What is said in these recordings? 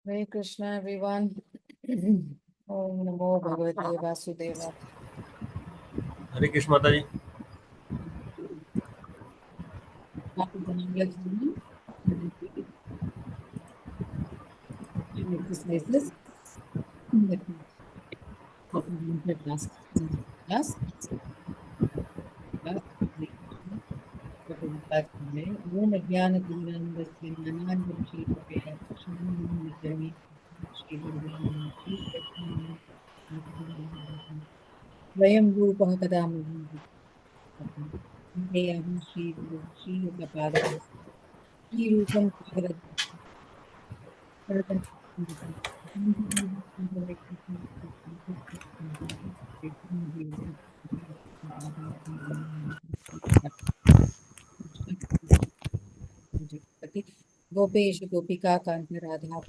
Hare Krishna, everyone. Om Namo Bhagavate Vasudeva. Hare Krishna Mataji. Happy Janmashtami. Exercises. Last class. Om Ajnana Timirandasya Jnananjana Shalakaya Shri Vayam Gurupah Kadam Shri Shri Kapada Shri Rupam Gopesh Gopika Kanta Radha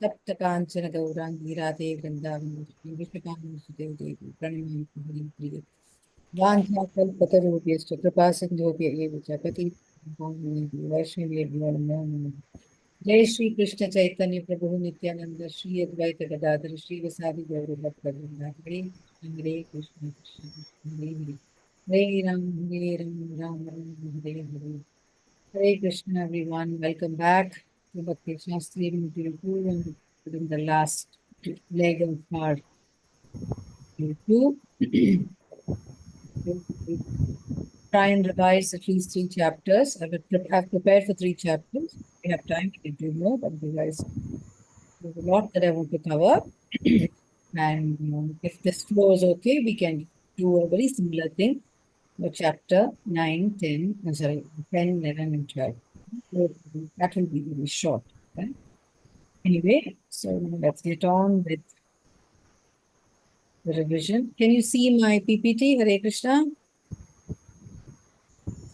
Tapta Kanchana Gaurangi Radhe Vrindavan Vishwakarma Sudev Devi Pranamam Hari Priya Vancha Kalpatarubhyascha Kripa Sindhobhya Eva Chapati Vaishnavi Namo Jai Shri Krishna Chaitanya Prabhu Nityananda Shri Advaita Gadadhar Shri Vasadi Gauri Bhakta Vrinda Hare Krishna Krishna Krishna Hare Hare Ram Ram Hare Hare Hare Krishna everyone, welcome back to Bhakti Shastri Mudirapu and in the last leg of our review. Try and revise at least 3 chapters. I've prepared for 3 chapters. If we have time, we can do more, but otherwise there's a lot that I want to cover. And if this flow is okay, we can do a very similar thing for chapter 9, 10, 10, 11, and 12. So that will be very short. Okay? Anyway, so let's get on with the revision. Can you see my PPT, Hare Krishna?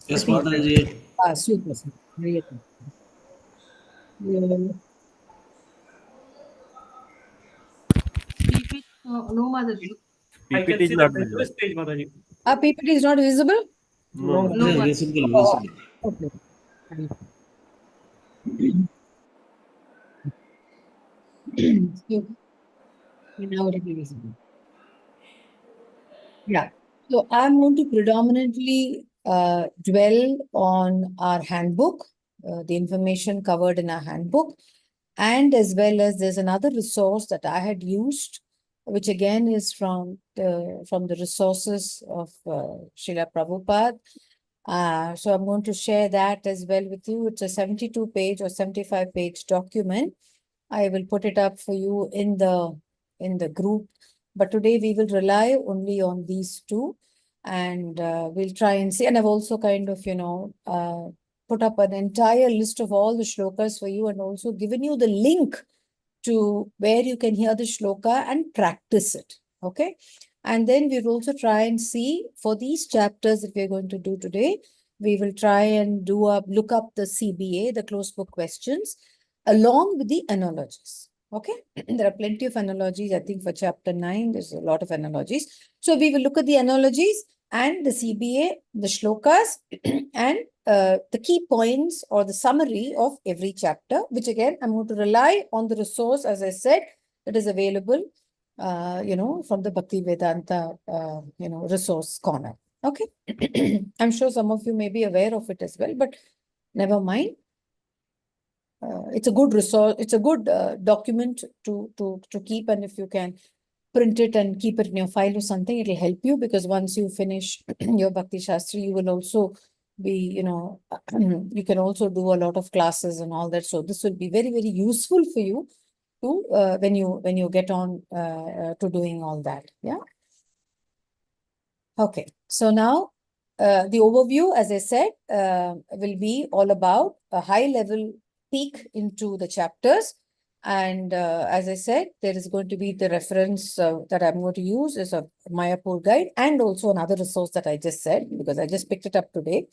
Yes, Mataji. Super. Very good. No, Mataji. PPT is not visible. PPT is not visible? No. No, Visible, Oh, visible. okay. So, now it will be visible. Yeah. So I'm going to predominantly dwell on our handbook, the information covered in our handbook, and as well as there's another resource that I had used, which again is from the resources of Srila Prabhupada. So I'm going to share that as well with you. It's a 72-page or 75-page document. I will put it up for you in the group. But today we will rely only on these two, and we'll try and see. And I've also kind of, put up an entire list of all the shlokas for you and also given you the link to where you can hear the shloka and practice it. Okay. And then we'll also try and see for these chapters that we're going to do today, we will try and look up the CBA, the closed book questions, along with the analogies. Okay. There are plenty of analogies. I think for chapter 9, there's a lot of analogies. So we will look at the analogies and the CBA, the shlokas, and the key points or the summary of every chapter, which again, I'm going to rely on the resource, as I said, that is available, from the Bhakti Vedanta, resource corner. Okay. I'm sure some of you may be aware of it as well, but never mind. It's a good resource. It's a good document to keep, and if you can print it and keep it in your file or something, it'll help you, because once you finish your Bhakti Shastri, you will also be, you can also do a lot of classes and all that. So this will be very, very useful for you to when you get on to doing all that. Yeah. Okay. So now the overview, as I said, will be all about a high level peek into the chapters. And as I said, there is going to be the reference that I'm going to use is a Mayapur guide, and also another resource that I just said, because I just picked it up today.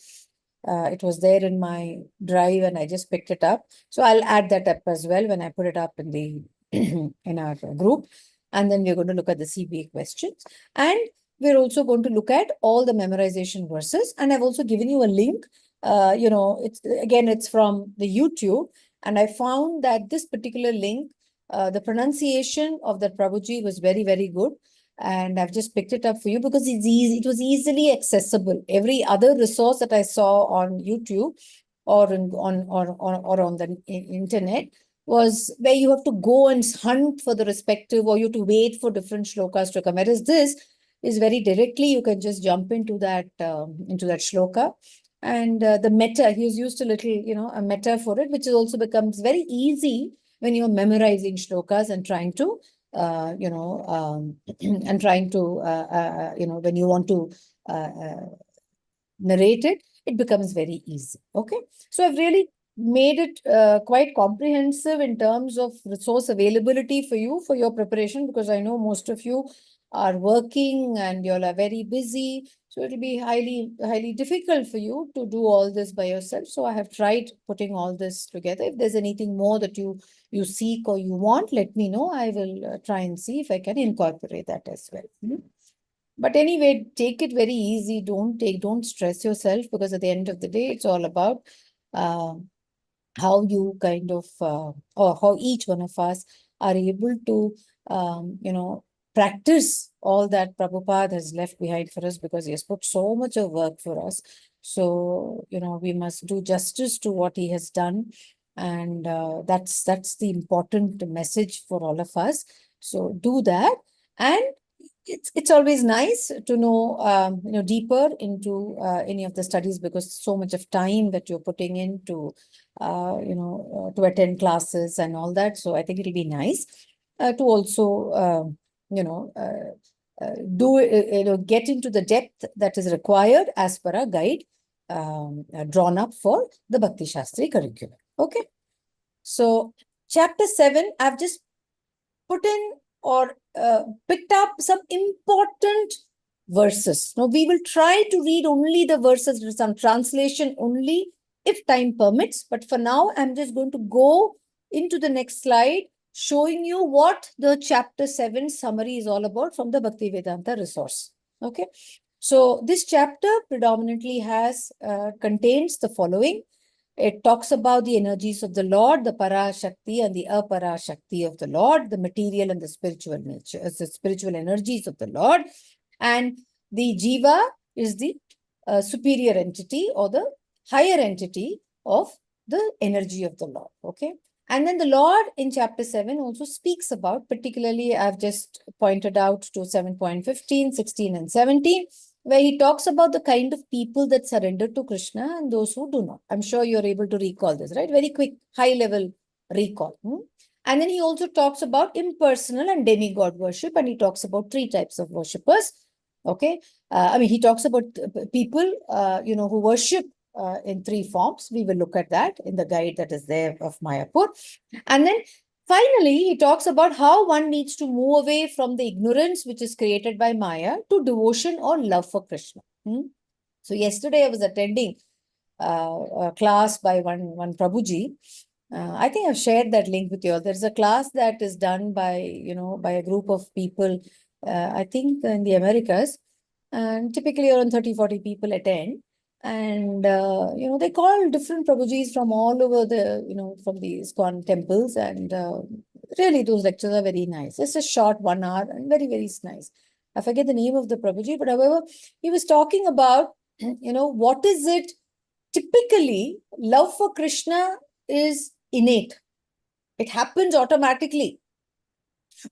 It was there in my drive and I just picked it up. So I'll add that up as well when I put it up in the in our group. And then we're going to look at the CBA questions. And we're also going to look at all the memorization verses. And I've also given you a link. It's from the YouTube. And I found that this particular link, the pronunciation of that Prabhuji was very, very good. And I've just picked it up for you because it's easy. It was easily accessible. Every other resource that I saw on YouTube or on the internet was where you have to go and hunt for the respective, or you have to wait for different shlokas to come. Whereas this is very directly, you can just jump into that shloka. And the meta, he's used a little, a meta for it, which also becomes very easy when you're memorizing shlokas and trying to, and trying to, when you want to narrate it, it becomes very easy. Okay. So I've really made it quite comprehensive in terms of resource availability for you, for your preparation, because I know most of you are working and you all are very busy. So it'll be highly, highly difficult for you to do all this by yourself. So I have tried putting all this together. If there's anything more that you seek or you want, let me know. I will try and see if I can incorporate that as well. But anyway, take it very easy. Don't stress yourself, because at the end of the day, it's all about how you kind of, or how each one of us are able to, practice all that Prabhupada has left behind for us, because he has put so much of work for us. So, we must do justice to what he has done. And that's the important message for all of us. So do that. And it's always nice to know, deeper into any of the studies, because so much of time that you're putting into, to attend classes and all that. So I think it'll be nice to also, get into the depth that is required as per a guide drawn up for the Bhakti Shastri curriculum. Okay. So chapter 7, I've just put in or picked up some important verses. Now, we will try to read only the verses with some translation only if time permits. But for now, I'm just going to go into the next slide, showing you what the chapter 7 summary is all about from the Bhaktivedanta resource. Okay. So this chapter predominantly contains the following. It talks about the energies of the Lord, the Para Shakti and the Apara Shakti of the Lord, the material and the spiritual nature, the spiritual energies of the Lord. And the Jiva is the superior entity or the higher entity of the energy of the Lord. Okay. And then the Lord in chapter 7 also speaks about, particularly I've just pointed out to 7.15, 16 and 17, where he talks about the kind of people that surrender to Krishna and those who do not. I'm sure you're able to recall this, right? Very quick, high-level recall. And then he also talks about impersonal and demigod worship, and he talks about 3 types of worshippers. Okay. He talks about people, who worship in 3 forms. We will look at that in the guide that is there of Mayapur. And then finally, he talks about how one needs to move away from the ignorance which is created by Maya to devotion or love for Krishna. So yesterday I was attending a class by one Prabhuji. I think I've shared that link with you all. There's a class that is done by, by a group of people, I think in the Americas, and typically around 30, 40 people attend. And, they call different Prabhujis from all over the, from the ISKCON temples. And really, those lectures are very nice. It's a short 1 hour and very, very nice. I forget the name of the Prabhuji, but however, he was talking about, what is it? Typically, love for Krishna is innate. It happens automatically.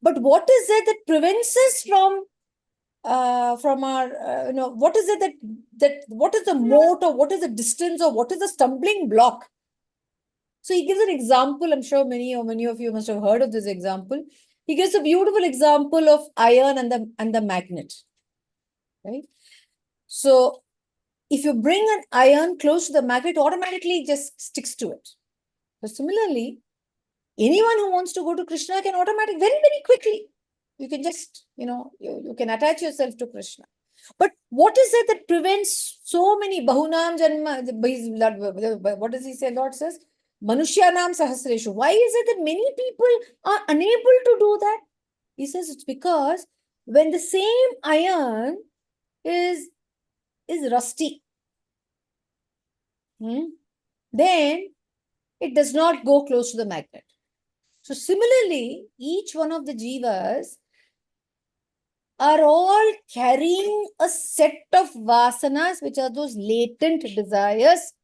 But what is it that prevents us from our, what is it what is the moat, or what is the distance, or what is the stumbling block? So he gives an example. I'm sure many of you must have heard of this example. He gives a beautiful example of iron and the magnet, right? So if you bring an iron close to the magnet, automatically just sticks to it. So similarly, anyone who wants to go to Krishna can very, very quickly. You can just, you can attach yourself to Krishna. But what is it that prevents so many Bahunam Janma? What does he say? Lord says, Manushyanam Sahasreshu. Why is it that many people are unable to do that? He says it's because when the same iron is rusty, then it does not go close to the magnet. So similarly, each one of the jivas are all carrying a set of vasanas, which are those latent desires,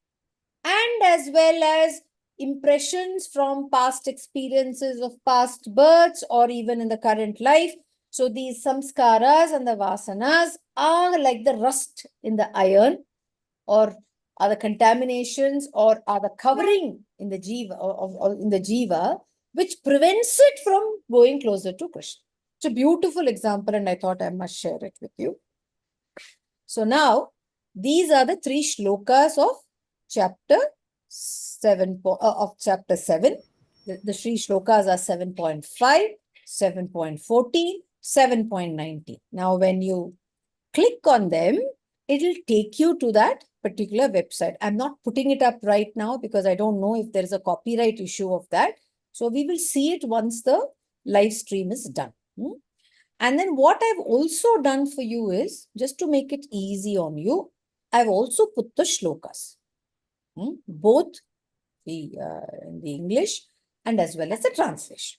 and as well as impressions from past experiences of past births or even in the current life. So these samskaras and the vasanas are like the rust in the iron, or are the contaminations, or are the covering in the jiva, or in the jiva, which prevents it from going closer to Krishna. It's a beautiful example, and I thought I must share it with you. So now, these are the 3 shlokas of chapter 7. Chapter 7. The 3 shlokas are 7.5, 7.14, 7.19. Now, when you click on them, it'll take you to that particular website. I'm not putting it up right now because I don't know if there is a copyright issue of that. So we will see it once the live stream is done. And then what I've also done for you is, just to make it easy on you, I've also put the shlokas, both in the English and as well as the translation.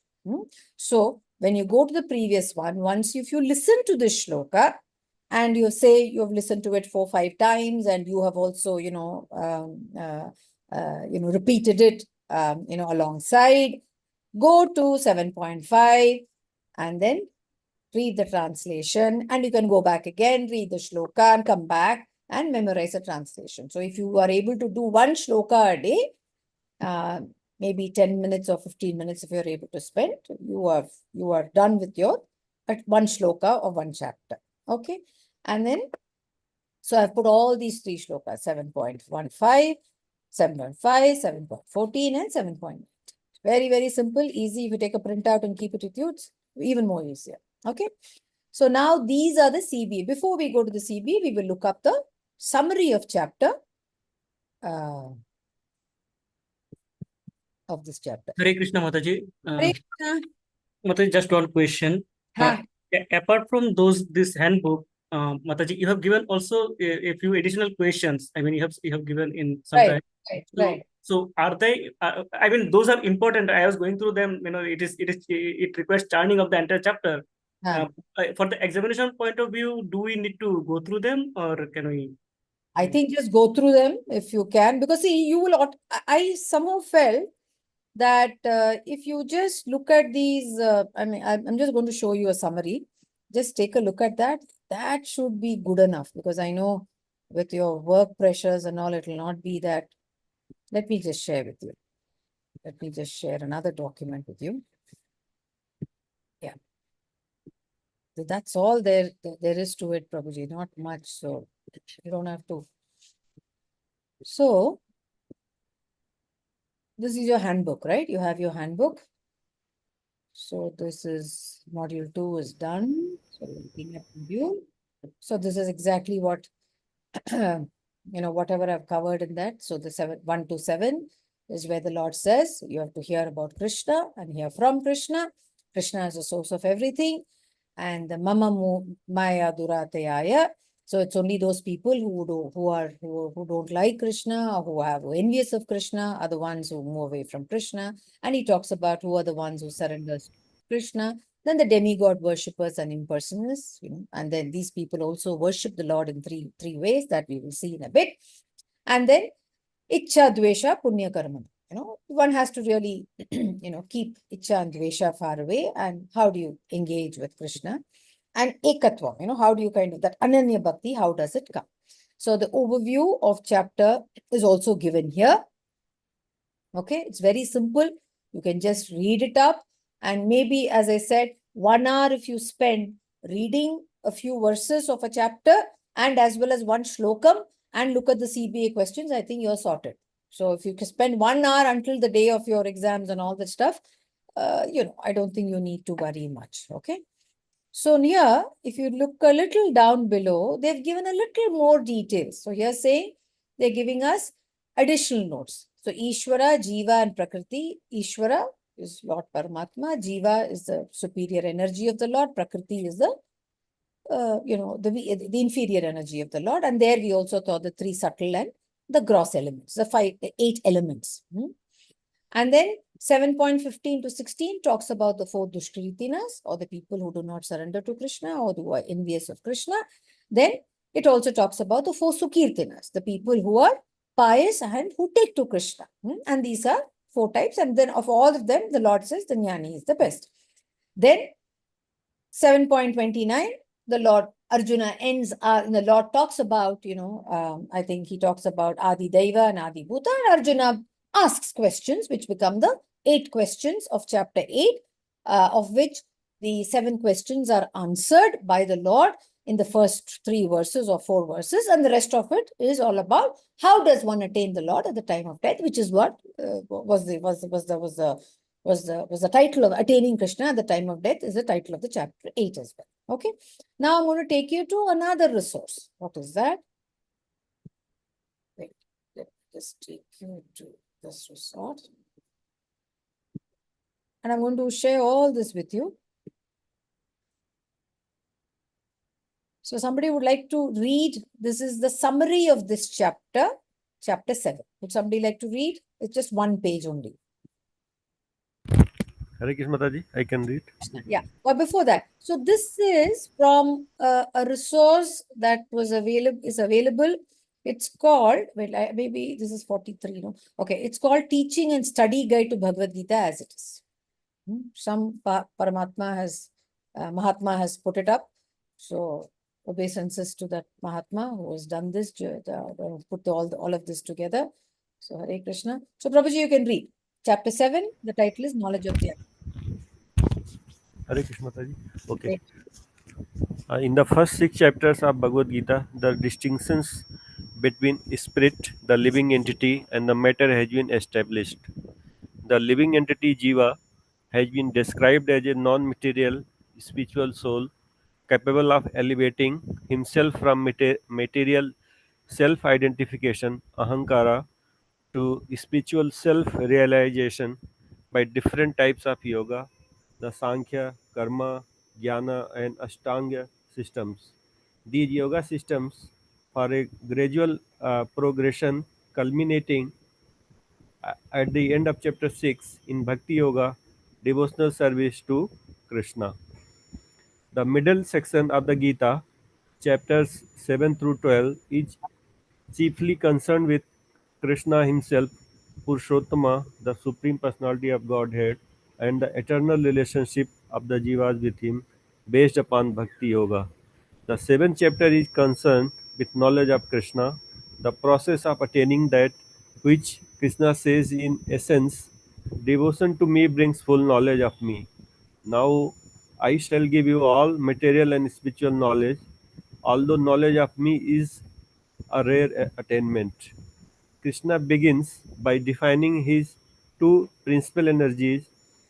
So when you go to the previous one, if you listen to this shloka, and you say you have listened to it 4 or 5 times, and you have also, repeated it, alongside, go to 7.5 and then read the translation, and you can go back again, read the shloka and come back and memorize the translation. So if you are able to do 1 shloka a day, maybe 10 minutes or 15 minutes if you're able to spend, you are done with your 1 shloka or 1 chapter. Okay. And then, so I've put all these 3 shlokas, 7.15, 7.5, 7.14 and 7.8. Very, very simple, easy. If you take a printout and keep it with you, it's even more easier. Okay. So now these are the CB. Before we go to the CB, we will look up the summary of chapter, of this chapter. Hare Krishna, Mataji. Hare Krishna. Mataji, just one question. Apart from this handbook, Mataji, you have given also a few additional questions. I mean, you have given in some time. Right. So are they? I mean, those are important. I was going through them. It requires churning of the entire chapter. For the examination point of view, do we need to go through them, or can we? I think just go through them if you can, because see, you will. I somehow felt that if you just look at these, I'm just going to show you a summary. Just take a look at that. That should be good enough, because I know with your work pressures and all, it will not be that. Let me just share with you. Let me just share another document with you. Yeah. So that's all there is to it, Prabhuji. Not much. So you don't have to. So this is your handbook, right? You have your handbook. So this is module 2 is done. So looking at module. So this is exactly what, whatever I've covered in that. So the 1 to 7 is where the Lord says you have to hear about Krishna and hear from Krishna. Krishna is the source of everything. And the Mama Maya Duratayaya. So it's only those people who don't like Krishna, or who are envious of Krishna, are the ones who move away from Krishna. And he talks about who are the ones who surrender to Krishna. Then the demigod worshippers and impersonalists, and then these people also worship the Lord in three ways that we will see in a bit. And then Ichcha, Dvesha, Punya Karma. One has to really, keep Ichcha and Dvesha far away. And how do you engage with Krishna? And Ekatva, how do you that Ananya Bhakti, how does it come? So the overview of chapter is also given here. Okay, it's very simple. You can just read it up. And maybe, as I said, 1 hour if you spend reading a few verses of a chapter, and as well as 1 shlokam, and look at the CBA questions, I think you're sorted. So if you can spend 1 hour until the day of your exams and all that stuff, I don't think you need to worry much. Okay. So here, if you look a little down below, they've given a little more details. So here saying they're giving us additional notes. So Ishvara, Jiva and Prakriti. Ishvara is Lord Paramatma. Jiva is the superior energy of the Lord. Prakriti is the, the inferior energy of the Lord. And there we also thought the 3 subtle and the gross elements, the 8 elements. And then 7.15 to 16 talks about the four Dushkritinas, or the people who do not surrender to Krishna or who are envious of Krishna. Then it also talks about the four Sukirtinas, the people who are pious and who take to Krishna. And these are four types. And then of all of them, the Lord says the Jnani is the best. Then 7.29, the Lord Arjuna ends, the Lord talks about, I think he talks about Adi Daiva and Adi Bhuta, and Arjuna asks questions, which become the 8 questions of chapter 8, of which the 7 questions are answered by the Lord in the first 3 verses or 4 verses, and the rest of it is all about how does one attain the Lord at the time of death, which is what was the title of Attaining Krishna at the Time of Death, is the title of the chapter 8 as well. Okay. Now I'm going to take you to another resource. What is that? Wait, let me just take you to this resource. And I'm going to share all this with you. So somebody would like to read, this is the summary of this chapter, chapter 7. Would somebody like to read? It's just 1 page only. Hare Krishna Mataji, I can read. Yeah, but before that, so this is from a resource that is available. It's called, maybe this is 43, no? Okay, it's called Teaching and Study Guide to Bhagavad Gita as it is. Some Paramatma Mahatma has put it up. So obeisances to that Mahatma who has done this, put all of this together. So Hare Krishna. So Prabhuji, you can read. Chapter 7, the title is Knowledge of the Hare Krishna Mataji. Okay. In the first 6 chapters of Bhagavad Gita, the distinctions between spirit, the living entity, and the matter has been established. The living entity Jiva has been described as a non-material spiritual soul capable of elevating himself from material self-identification, ahankara, to spiritual self-realization by different types of yoga, the Sankhya, Karma, Jnana, and Ashtanga systems. These yoga systems for a gradual progression culminating at the end of chapter 6 in Bhakti Yoga, devotional service to Krishna. The middle section of the Gita, chapters 7 through 12, is chiefly concerned with Krishna himself, Purushottama, the Supreme Personality of Godhead, and the eternal relationship of the Jivas with him based upon Bhakti Yoga. The 7th chapter is concerned with knowledge of Krishna, the process of attaining that which Krishna says in essence, devotion to me brings full knowledge of me. Now I shall give you all material and spiritual knowledge, although knowledge of me is a rare attainment. Krishna begins by defining his 2 principal energies,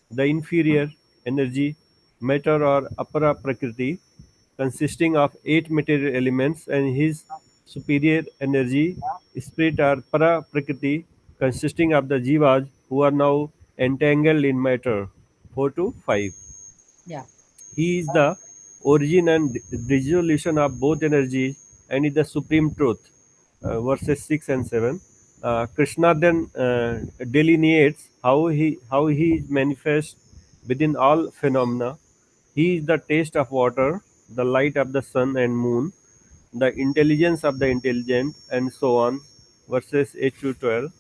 the inferior energy, matter or apara prakriti, consisting of 8 material elements, and his superior energy, spirit or para prakriti, consisting of the jivas who are now entangled in matter, 4 to 5. Yeah. He is the origin and dissolution of both energies and is the supreme truth. Verses 6 and 7. Krishna then delineates how he is manifest within all phenomena. He is the taste of water, the light of the sun and moon, the intelligence of the intelligent, and so on. Verses 8 to 12.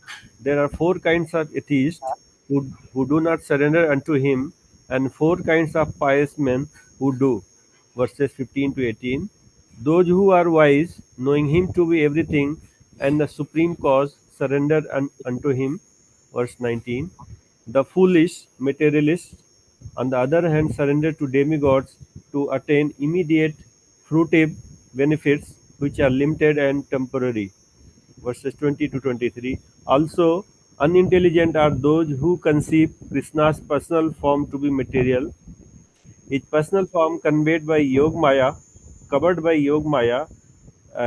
There are 4 kinds of atheists who do not surrender unto him, and 4 kinds of pious men who do. Verses 15 to 18. Those who are wise, knowing him to be everything and the supreme cause, surrender unto him. Verse 19. The foolish materialists, on the other hand, surrender to demigods to attain immediate fruitive benefits which are limited and temporary. Verses 20 to 23. Also, unintelligent are those who conceive Krishna's personal form to be material. His personal form conveyed by Yog Maya, covered by Yog Maya,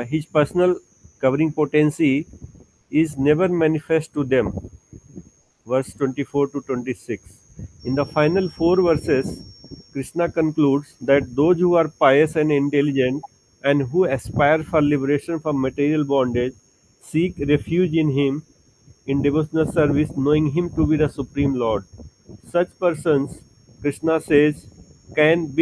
his personal covering potency is never manifest to them. Verse 24 to 26. In the final 4 verses, Krishna concludes that those who are pious and intelligent and who aspire for liberation from material bondage seek refuge in him in devotional service, knowing Him to be the Supreme Lord. Such persons, Krishna says, can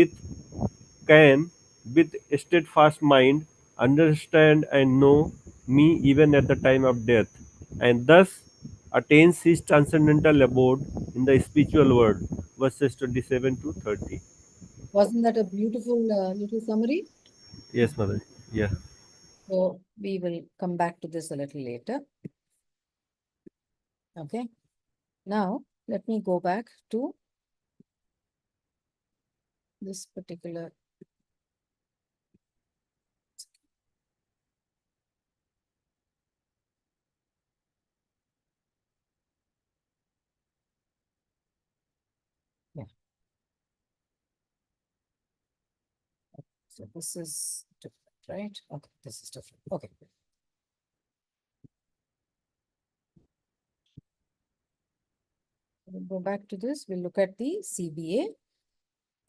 can with steadfast mind understand and know me even at the time of death, and thus attains his transcendental abode in the spiritual world. Verses 27 to 30. Wasn't that a beautiful little summary? Yes, Mother. Yeah. So we will come back to this a little later. Okay. Now let me go back to this particular. Yeah. So this is different, right? Okay, this is different. Okay. We'll go back to this. We'll look at the CBA.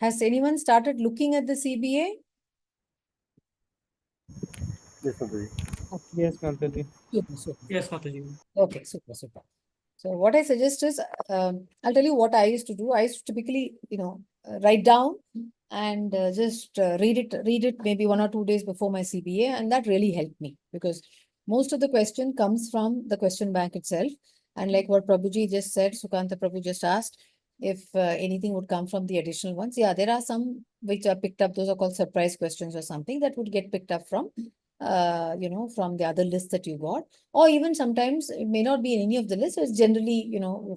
Has anyone started looking at the CBA? Yes, Mother. Yes, Mataji. Super, super. Yes, Mataji. Okay, super, super. So what I suggest is, I'll tell you what I used to do. I used to typically, write down and just read it maybe 1 or 2 days before my CBA, and that really helped me because most of the question comes from the question bank itself. And like what Prabhuji just said, Sukanta Prabhu just asked if anything would come from the additional ones. Yeah, there are some which are picked up. Those are called surprise questions or something that would get picked up from, from the other list that you got. Or even sometimes it may not be in any of the lists. So it's generally,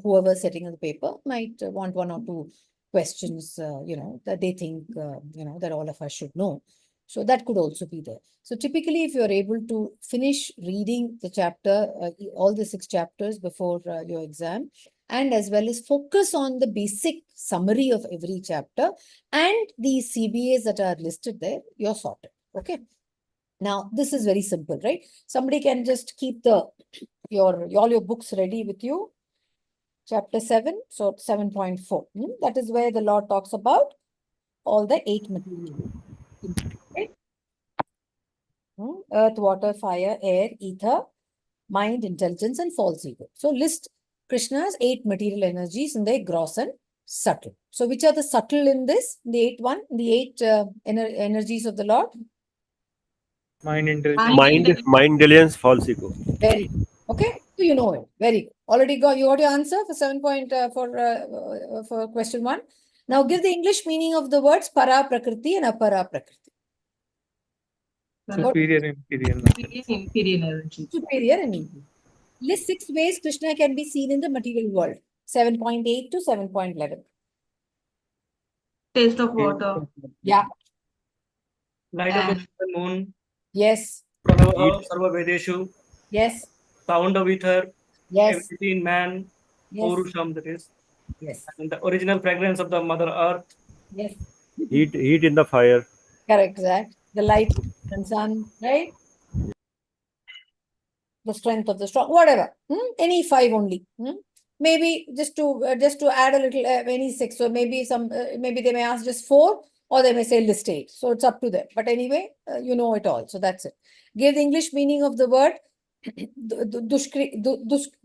whoever's setting the paper might want 1 or 2 questions, that they think, that all of us should know. So that could also be there. So typically, if you're able to finish reading the chapter, all the 6 chapters before your exam, and as well as focus on the basic summary of every chapter and the CBAs that are listed there, you're sorted. Okay. Now, this is very simple, right? Somebody can just keep all your books ready with you. Chapter 7, so 7.4. That is where the Lord talks about all the 8 materials. Okay? Earth, water, fire, air, ether, mind, intelligence, and false ego. So list Krishna's 8 material energies in their gross and subtle. So which are the subtle in this? The 8 one, the 8 energies of the Lord? Mind intelligence. Mind, diligence, false ego. Very good. Okay, so you know it. Very good. Already got your answer for 7 for question 1. Now give the English meaning of the words para prakriti and apara prakriti. Superior, imperial. Imperial energy. Superior and inferior. List 6 ways Krishna can be seen in the material world. 7.8 to 7.11. Taste of water. Yeah. Light of the moon. Yes. Sarva Vedeshu. Yes. Sound of ether. Yes. Everything in man. Yes. Purusham, that is. Yes. And the original fragrance of the Mother Earth. Yes. Heat in the fire. Correct, Zach. The light and sun, right? The strength of the strong, whatever. Any 5 only. Maybe just to add a little, any 6. So maybe maybe they may ask just 4, or they may say list 8. So it's up to them. But anyway, you know it all. So that's it. Give the English meaning of the word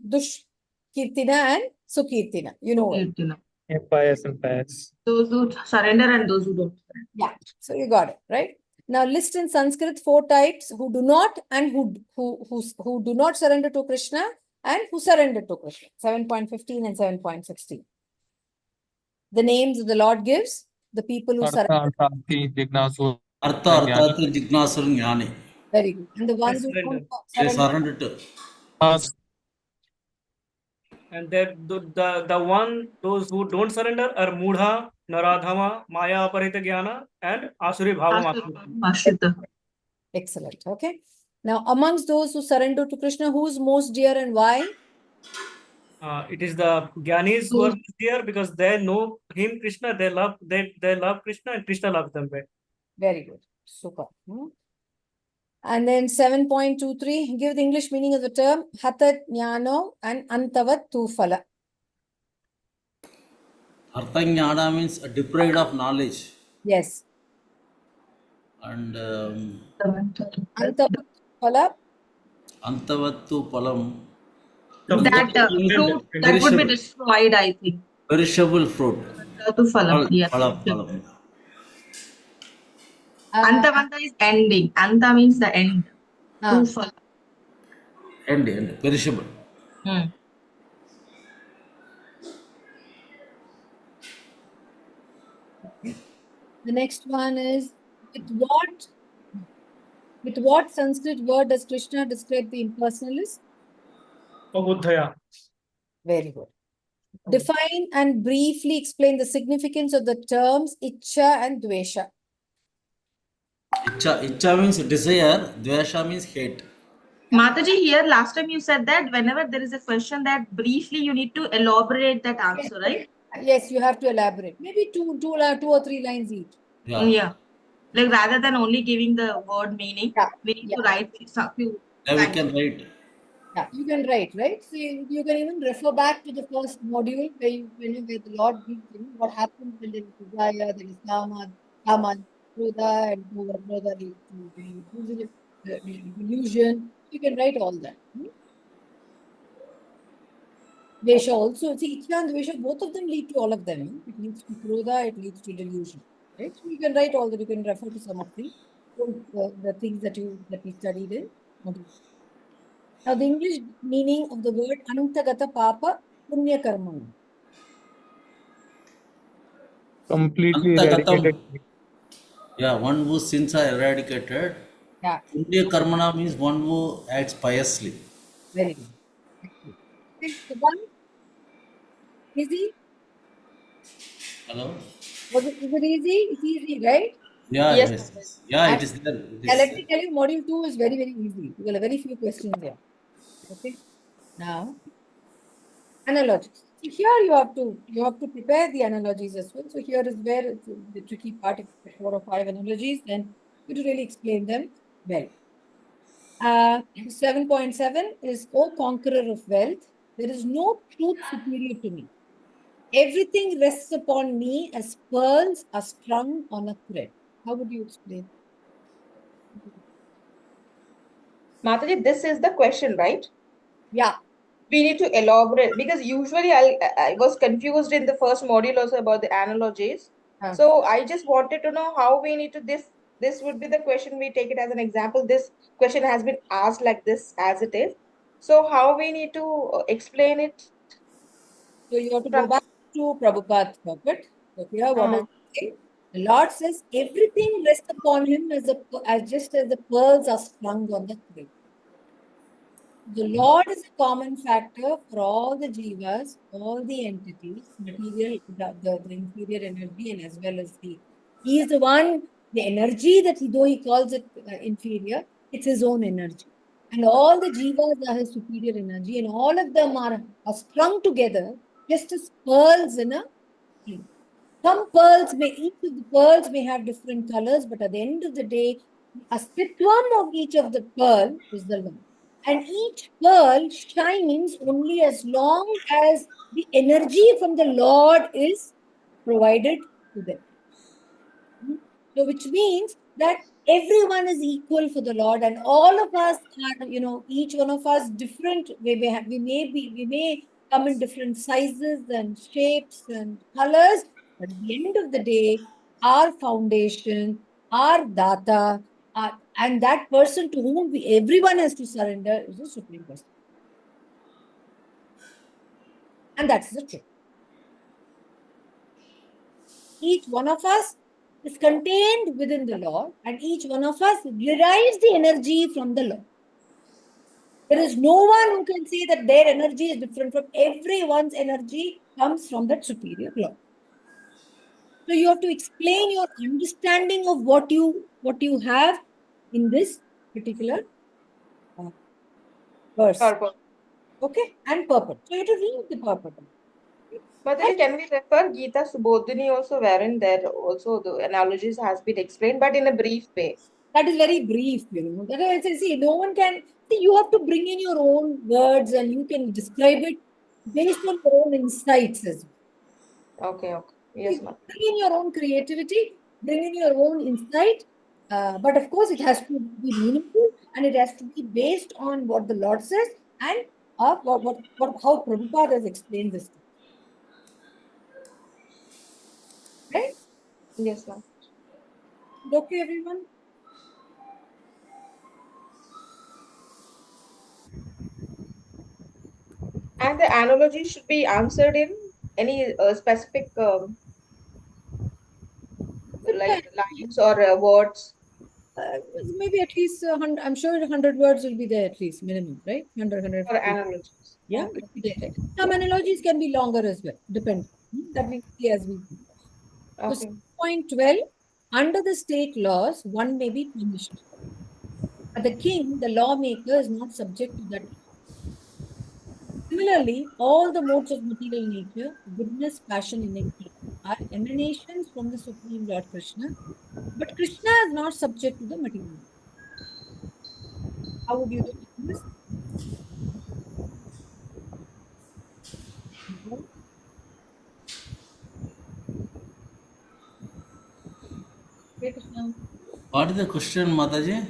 dushkirtina and sukirtina. You know it. Empires and paths. Those who surrender and those who don't. Yeah. So you got it, right? Now list in Sanskrit 4 types who do not and who do not surrender to Krishna and who surrender to Krishna. 7.15 and 7.16. The names the Lord gives, the people who surrender. Artha Jignasur Jnani. Very good. And the ones who don't They surrender. surrender to. And that those who don't surrender are Mudha, Naradhama, Maya Aparita Jnana, and Asuri Bhava. Excellent. Okay. Now, amongst those who surrender to Krishna, who's most dear and why? It is the Gyanis who are dear because they know him, Krishna, they love Krishna, and Krishna loves them. Very good. Super. And then 7.23, give the English meaning of the term Hatha Jnano and Antavat Tufala. Artha Jnana means deprived of knowledge. Yes. And Antavat Tufala. Antavattu Palam That fruit that would be destroyed, I think. Perishable fruit. To phalam, yes. Phalam. Antavanta is ending. Anta means the end. To phalam. End. Perishable. The next one is with what Sanskrit word does Krishna describe the impersonalist? Abudhaya. Very good. Define and briefly explain the significance of the terms Ichcha and Dvesha. Ichcha means desire, Dvesha means hate. Mataji, here last time you said that whenever there is a question that briefly you need to elaborate that answer, right? Yes, you have to elaborate. Maybe two or three lines each. Yeah. Like rather than only giving the word meaning, we need to write some few. We can write. Yeah, you can write, right? So you can even refer back to the first module where the Lord gives what happens when there is desire, there is Kama, Krodha, and Krodha leads to illusion. You can write all that. Vesha also, see, Ichcha and Vesha, both of them lead to all of them. It leads to Krodha, it leads to delusion. Right? So you can write all that, you can refer to some of the things that we studied in module. Now, the English meaning of the word Anantagata Papa Punya Karma. Completely eradicated. Yeah, one whose sins are eradicated. Yeah. Punya Karmana means one who acts piously. Very good. Okay, the one easy? Hello? Is it easy? It's easy, right? Yeah, yes. Yeah, it is there. Let me tell you, module 2 is very, very easy. You will have very few questions there. Okay. Now, analogies. So here you have to prepare the analogies as well. So here is where the tricky part. If 4 or 5 analogies, then you to really explain them well. 7.7 is, O conqueror of wealth, there is no truth superior to me. Everything rests upon me as pearls are strung on a thread. How would you explain? Mataji, this is the question, right? Yeah. We need to elaborate because usually I was confused in the first module also about the analogies. So I just wanted to know how we need to this would be the question. We take it as an example. This question has been asked like this as it is. So how we need to explain it? So you have to go back to Prabhupada's purport. So here what does it say? The Lord says everything rests upon him as just as the pearls are strung on the thread. The Lord is a common factor for all the jivas, all the entities, material, the inferior energy, and as well as He is the one, the energy that though he calls it inferior, it's his own energy. And all the jivas are his superior energy, and all of them are strung together just as pearls in a string. Some pearls each of the pearls may have different colors, but at the end of the day, the astitvam of each of the pearl is the Lord. And each pearl shines only as long as the energy from the Lord is provided to them. So, which means that everyone is equal for the Lord, and all of us are, each one of us different. We may come in different sizes and shapes and colors, but at the end of the day, our foundation, our data, and that person to whom everyone has to surrender is the Supreme Person. And that's the truth. Each one of us is contained within the Lord, and each one of us derives the energy from the Lord. There is no one who can say that their energy is different from everyone's energy comes from that superior Lord. So you have to explain your understanding of what you have in this particular verse. Purpose. Okay, and purport. So you have to read the purport. But then can we refer Gita Subodhini also, wherein there also the analogies has been explained, but in a brief way? That is very brief, That is, see, no one can see. You have to bring in your own words, and you can describe it based on your own insights as well. Okay. Yes, ma'am. Bring in your own creativity, bring in your own insight. But of course, it has to be meaningful, and it has to be based on what the Lord says, and how Prabhupada has explained this. Right? Yes, ma'am. Okay, everyone? And the analogy should be answered in any specific like lines or words. Maybe at least, I'm sure 100 words will be there at least, minimum, right? 100, For 150. analogies. Yeah, Okay. will be there, right? Some analogies can be longer as well, depend. That we see as we go. So Okay. 6.12, under the state laws, one may be punished. But the king, the lawmaker, is not subject to that. Similarly, all the modes of material nature, goodness, passion, and ignorance, are emanations from the Supreme Lord Krishna. But Krishna is not subject to the material. How would you do this? Okay, Krishna. What is the question, Mataji?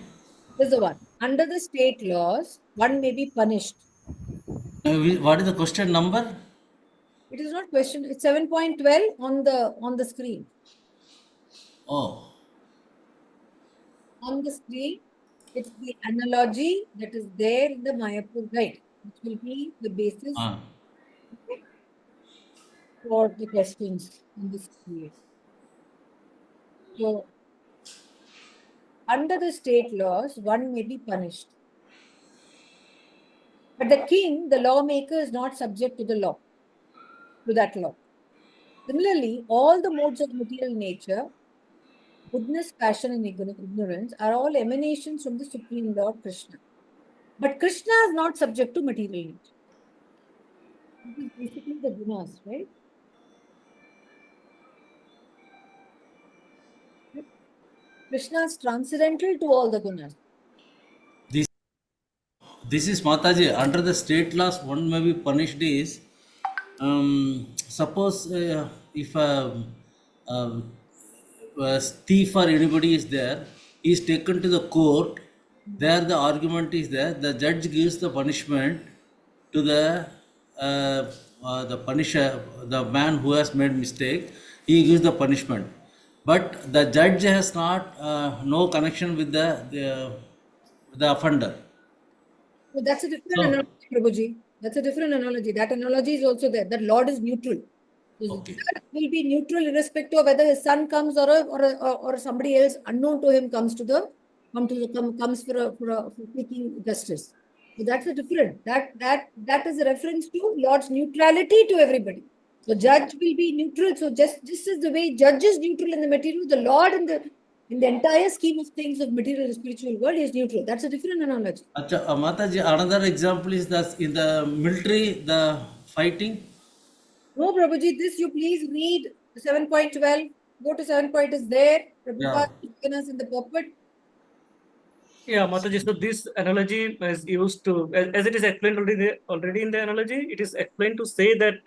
This is the one. Under the state laws, one may be punished. What is the question number? It is not question. It's 7.12 on the screen. Oh, On the screen, it's the analogy that is there in the Mayapur guide, which will be the basis for the questions in this screen. So, under the state laws, one may be punished. But the king, the lawmaker, is not subject to the law, to that law. Similarly, all the modes of material nature, goodness, passion, and ignorance, are all emanations from the Supreme Lord Krishna. But Krishna is not subject to material nature. This is basically the gunas, right? Krishna is transcendental to all the gunas. this is Mataji. Under the state laws, one may be punished is suppose if a thief or anybody is there, he is taken to the court. There, the argument is that the judge gives the punishment to the punisher, the man who has made mistake. He gives the punishment, but the judge has not no connection with the offender. So that's a different So, analogy, Prabhuji. That's a different analogy. That analogy is also there. That Lord is neutral. So okay. that will be neutral irrespective of whether his son comes or somebody else unknown to him comes for seeking justice. So that's a different. That is a reference to Lord's neutrality to everybody. The judge will be neutral. So just as the way judge is neutral in the material, the Lord in the entire scheme of things of material and spiritual world is neutral. That's a different analogy. Acha, Mataji, another example is that in the military, the fighting. No, Prabhuji, this you please read 7.12. Go to 7 point is there. Prabhupada has given us in the puppet. Yeah, Mataji, so this analogy is used to, as it is explained already in the analogy, it is explained to say that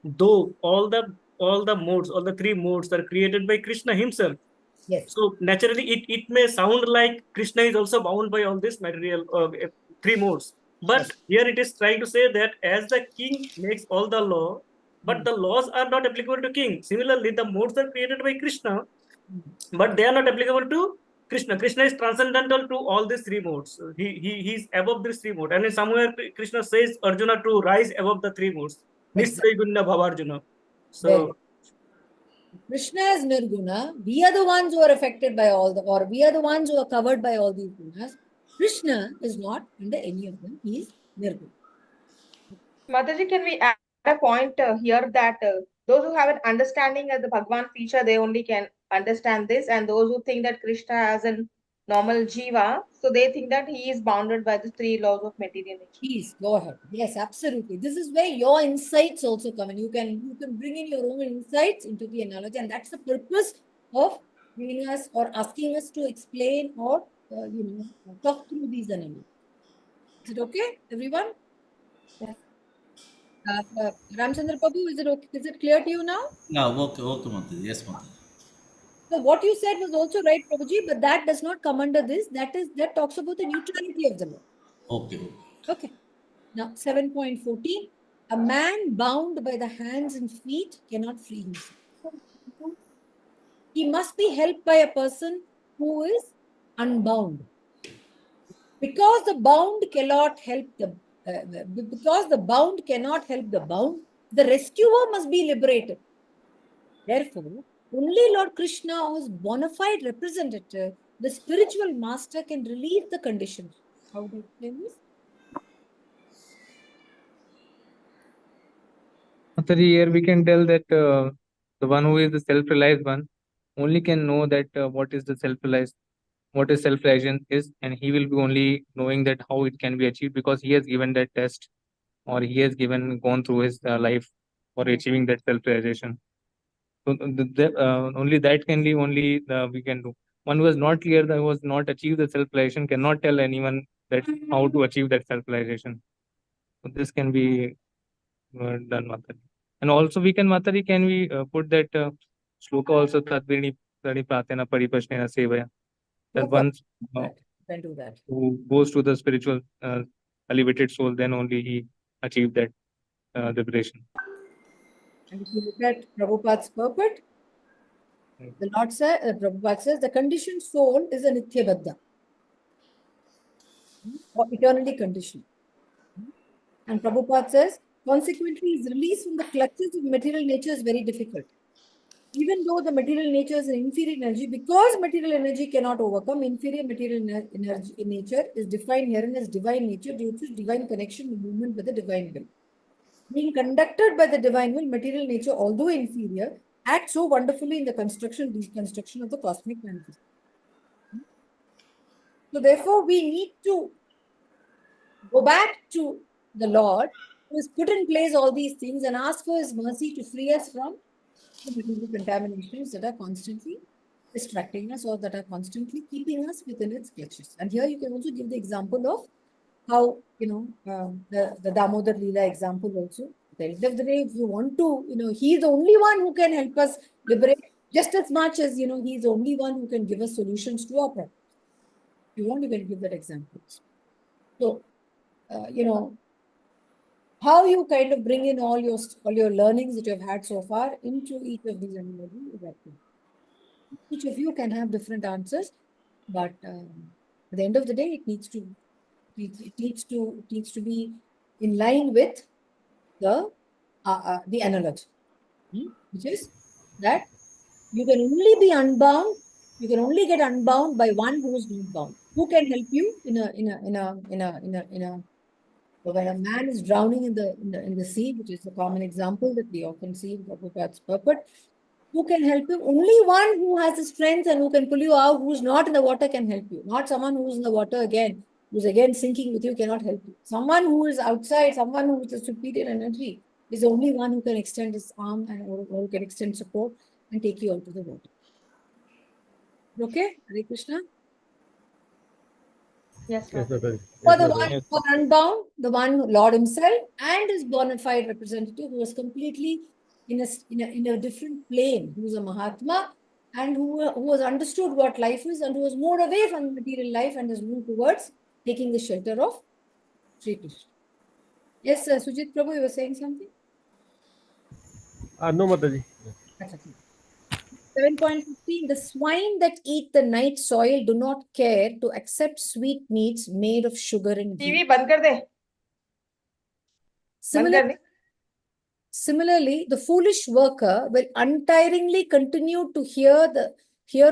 though all the modes, all the three modes are created by Krishna himself. Yes. So naturally, it may sound like Krishna is also bound by all this material three modes. But here it is trying to say that as the king makes all the law, but the laws are not applicable to king. Similarly, the modes are created by Krishna, but they are not applicable to Krishna. Krishna is transcendental to all these three modes. He is above these three modes. And in somewhere Krishna says Arjuna to rise above the three modes. Nisray Gunna Bhavarjuna. So Krishna is Nirguna. We are the ones who are affected by or we are the ones who are covered by all these gunas. Krishna is not under any of them. He is Nirguna. Mataji, can we add a point here that those who have an understanding of the Bhagwan feature, they only can understand this, and those who think that Krishna as a normal jiva, so they think that he is bounded by the three laws of material nature. Please go ahead. Yes, absolutely. This is where your insights also come in. You can bring in your own insights into the analogy, and that's the purpose of giving us or asking us to explain or talk through these analogies. Is it okay, everyone? Yes. Ramchandra Prabhu, is it okay? Is it clear to you now? No, okay, Mataji. Yes, Mataji. So what you said was also right, Prabhuji, but that does not come under this. That talks about the neutrality of the law. Okay. Okay. Now, 7.14. A man bound by the hands and feet cannot free himself. He must be helped by a person who is unbound. Because the bound cannot help the bound, the rescuer must be liberated. Therefore, only Lord Krishna, whose bona fide representative, the spiritual master, can relieve the condition. How do you explain this? Here we can tell that the one who is the self-realized one only can know that what is self-realization is, and he will be only knowing that how it can be achieved because he has given that test, or he has gone through his life for achieving that self-realization. So only that can be we can do. One who was not clear, that was not achieved the self-realization, cannot tell anyone that how to achieve that self-realization. So this can be done, Mataji. And also we can, Mataji, can we put that shloka also, Tadvini Pratena Paripashnena Sevaya? That once can do that. Who goes to the spiritual elevated soul, then only he achieved that liberation. And if you look at Prabhupada's purport, the Lord says, Prabhupada says, the conditioned soul is a Nityabadha, or eternally conditioned. And Prabhupada says, consequently, his release from the clutches of material nature is very difficult. Even though the material nature is an inferior energy, because material energy cannot overcome, inferior material energy in nature is defined herein as divine nature due to divine connection and movement with the divine will. Being conducted by the divine will, material nature, although inferior, acts so wonderfully in the construction, deconstruction of the cosmic manifestation. So therefore, we need to go back to the Lord, who has put in place all these things, and ask for his mercy to free us from the material contaminations that are constantly distracting us or that are constantly keeping us within its clutches. And here you can also give the example of how, the Damodar Leela example also. At the end of the day, if you want to, he's the only one who can help us liberate just as much as, he's the only one who can give us solutions to our problems. If you want, you can give that example. So, how you kind of bring in all your learnings that you have had so far into each of these analogies is that each of you can have different answers, but at the end of the day, it needs to be in line with the analogy, which is that you can only be unbound. You can only get unbound by one who is not bound. Who can help you when a man is drowning in the sea, which is a common example that we often see in Prabhupada's purport, who can help him? Only one who has the strength and who can pull you out, who's not in the water, can help you. Not someone who's in the water again, who's again sinking with you, cannot help you. Someone who is outside, someone who has a superior energy, is the only one who can extend his arm and who can extend support and take you out of the water. Okay, Hare Krishna. Yes, Yes, Mataji. Mataji. For the one who are unbound, the one Lord himself and his bona fide representative, who was completely in a different plane, who was a Mahatma and who has understood what life is and who has moved away from material life and has moved towards taking the shelter of Sri Krishna. Yes, Sujit Prabhu, you were saying something? No, Mataji. 7.15, the swine that eat the night soil do not care to accept sweet meats made of sugar and ghee. TV बंद कर दे. Similarly, the foolish worker will untiringly continue to hear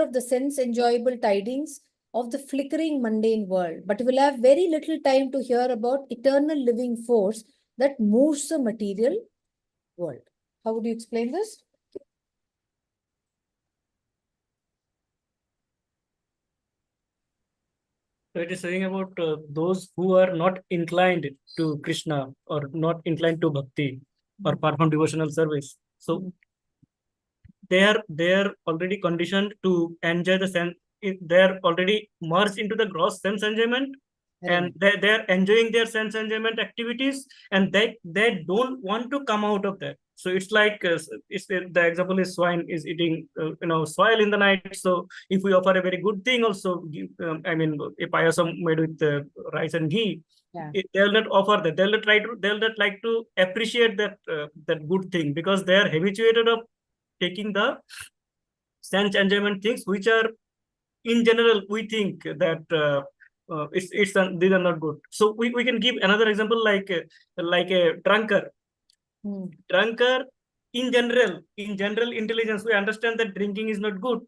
of the sense-enjoyable tidings of the flickering mundane world, but will have very little time to hear about eternal living force that moves the material world. How would you explain this? So it is saying about those who are not inclined to Krishna or not inclined to bhakti or perform devotional service. So they are already conditioned to enjoy the sense. They are already merged into the gross sense enjoyment, and they are enjoying their sense enjoyment activities, and they don't want to come out of that. So it's like the example is swine is eating soil in the night. So if we offer a very good thing also, I mean a payasam made with rice and ghee, they will not offer that. They will not try to. They will not like to appreciate that good thing, because they are habituated of taking the sense enjoyment things, which are in general we think that these are not good. So we can give another example, like a drunkard. Drunkard, in general intelligence, we understand that drinking is not good.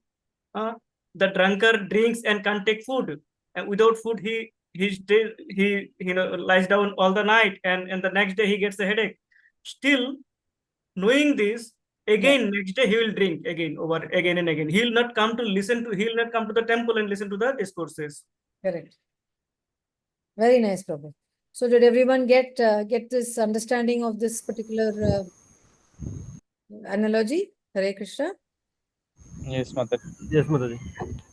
The drunkard drinks and can't take food, and without food he lies down all the night, and the next day he gets a headache. Still, knowing this, again next day he will drink again, over again and again. He will not come to the temple and listen to the discourses. Correct. Very nice, Prabhu. So did everyone get this understanding of this particular analogy? Hare Krishna. Yes, Mataji. Yes, Mataji.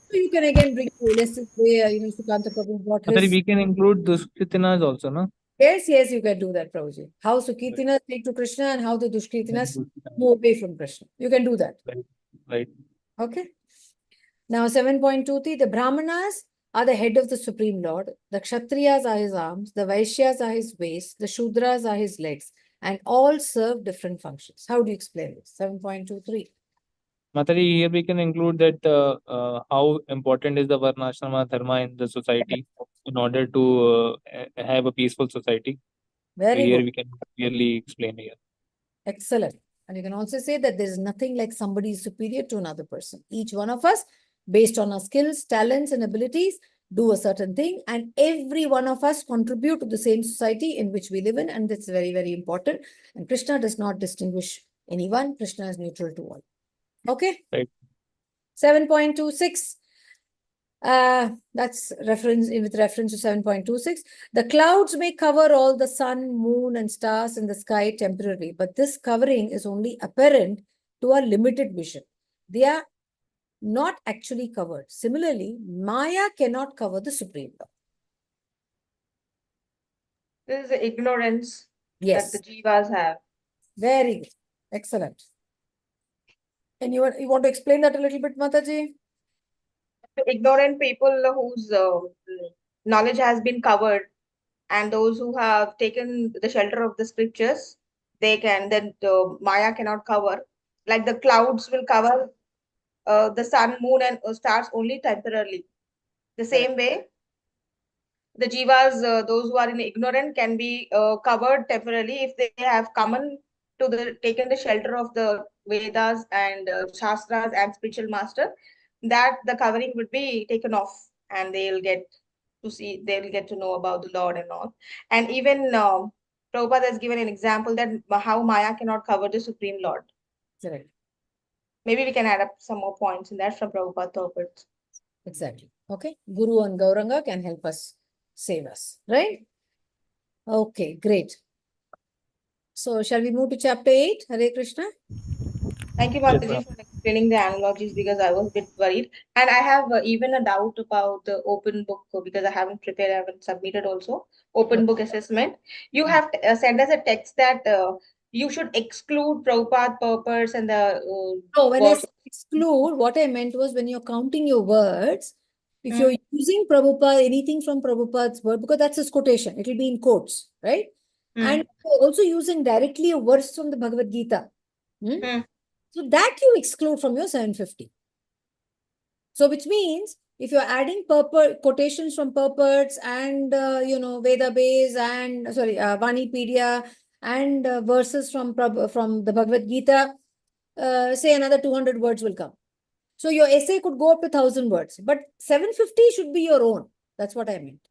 So you can again bring the holistic way, Sukanta Prabhu brought Mataji, his. we can include Dushkritinas also, no? Yes, you can do that, Prabhuji. How Sukirtinas take to Krishna and how the Dushkritinas move away from Krishna. You can do that. Right. Okay. Now 7.23, the Brahmanas are the head of the Supreme Lord. The Kshatriyas are his arms. The Vaishyas are his waist. The Shudras are his legs. And all serve different functions. How do you explain this? 7.23. Mataji, here we can include that how important is the Varnashrama Dharma in the society in order to have a peaceful society. Very Here good. we can clearly explain here. Excellent. And you can also say that there is nothing like somebody is superior to another person. Each one of us, based on our skills, talents, and abilities, do a certain thing. And every one of us contribute to the same society in which we live in. And that's very, very important. And Krishna does not distinguish anyone. Krishna is neutral to all. Okay. Right. 7.26. That's with reference to 7.26. The clouds may cover all the sun, moon, and stars in the sky temporarily, but this covering is only apparent to our limited vision. They are not actually covered. Similarly, Maya cannot cover the Supreme Lord. This is the ignorance Yes. that the jivas have. Very good. Excellent. And you want to explain that a little bit, Mataji? Ignorant people whose knowledge has been covered, and those who have taken the shelter of the scriptures, then Maya cannot cover. Like the clouds will cover the sun, moon, and stars only temporarily. The same way, the jivas, those who are in ignorant, can be covered temporarily if they have taken the shelter of the Vedas and Shastras and spiritual master. That the covering would be taken off, and they'll get to know about the Lord and all. And even Prabhupada has given an example that how Maya cannot cover the Supreme Lord. Correct. Maybe we can add up some more points in that from Prabhupada Thoughts. Exactly. Okay. Guru and Gauranga can help us, save us, right? Okay, great. So shall we move to chapter 8? Hare Krishna. Thank you, Mataji, for explaining the analogies, because I was a bit worried. And I have even a doubt about the open book, because I haven't prepared, I haven't submitted also. Open book assessment. You have sent us a text that you should exclude Prabhupada purpose and the... No, when I said exclude, what I meant was when you're counting your words, if you're using Prabhupada, anything from Prabhupada's word, because that's his quotation, it will be in quotes, right? And you're also using directly a verse from the Bhagavad Gita. So that you exclude from your 750. So which means if you're adding quotations from purports and, Veda base and, Vanipedia and verses from the Bhagavad Gita, say another 200 words will come. So your essay could go up to 1,000 words, but 750 should be your own. That's what I meant.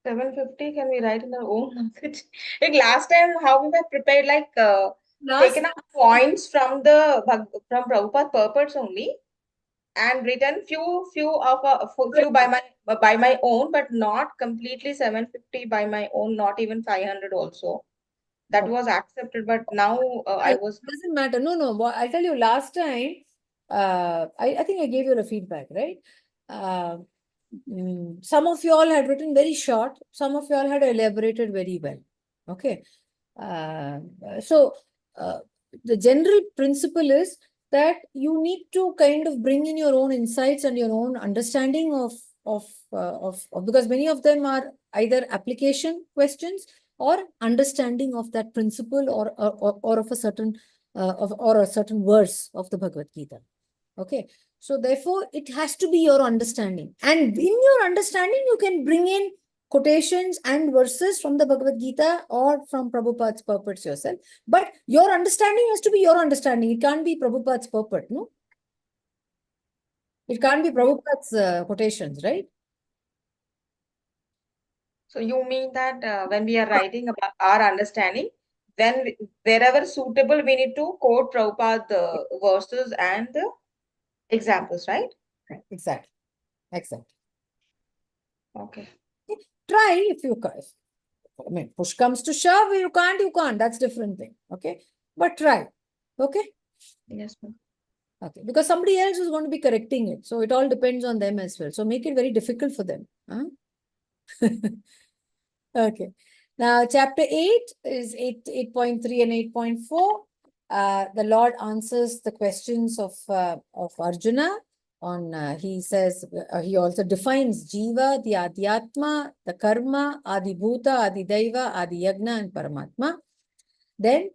750 can we write in our own language? Like last time, how we were prepared, taken out points from Prabhupada purports only, and written few by my own, but not completely 750 by my own, not even 500 also. That was accepted, but now doesn't matter. No. I'll tell you, last time, I think I gave you a feedback, right? Some of you all had written very short. Some of you all had elaborated very well. Okay. So the general principle is that you need to kind of bring in your own insights and your own understanding of because many of them are either application questions or understanding of that principle or of a certain or a certain verse of the Bhagavad Gita. Okay, so therefore it has to be your understanding, and in your understanding you can bring in quotations and verses from the Bhagavad Gita or from Prabhupada's purports yourself. But your understanding has to be your understanding. It can't be Prabhupada's purport, no? It can't be Prabhupada's quotations, right? So you mean that when we are writing about our understanding, then wherever suitable, we need to quote Prabhupada verses and the examples, right? Exactly. Exactly. Okay. Try if you can. I mean, push comes to shove, you can't. That's different thing. Okay. But try. Okay. Yes, ma'am. Okay. Because somebody else is going to be correcting it. So it all depends on them as well. So make it very difficult for them. Huh? Okay. Now, chapter 8 is 8.3 and 8.4. The Lord answers the questions of Arjuna. He says, he also defines Jiva, the Adhyatma, the Karma, Adibhuta, Adidaiva, Adiyagna, and Paramatma. Then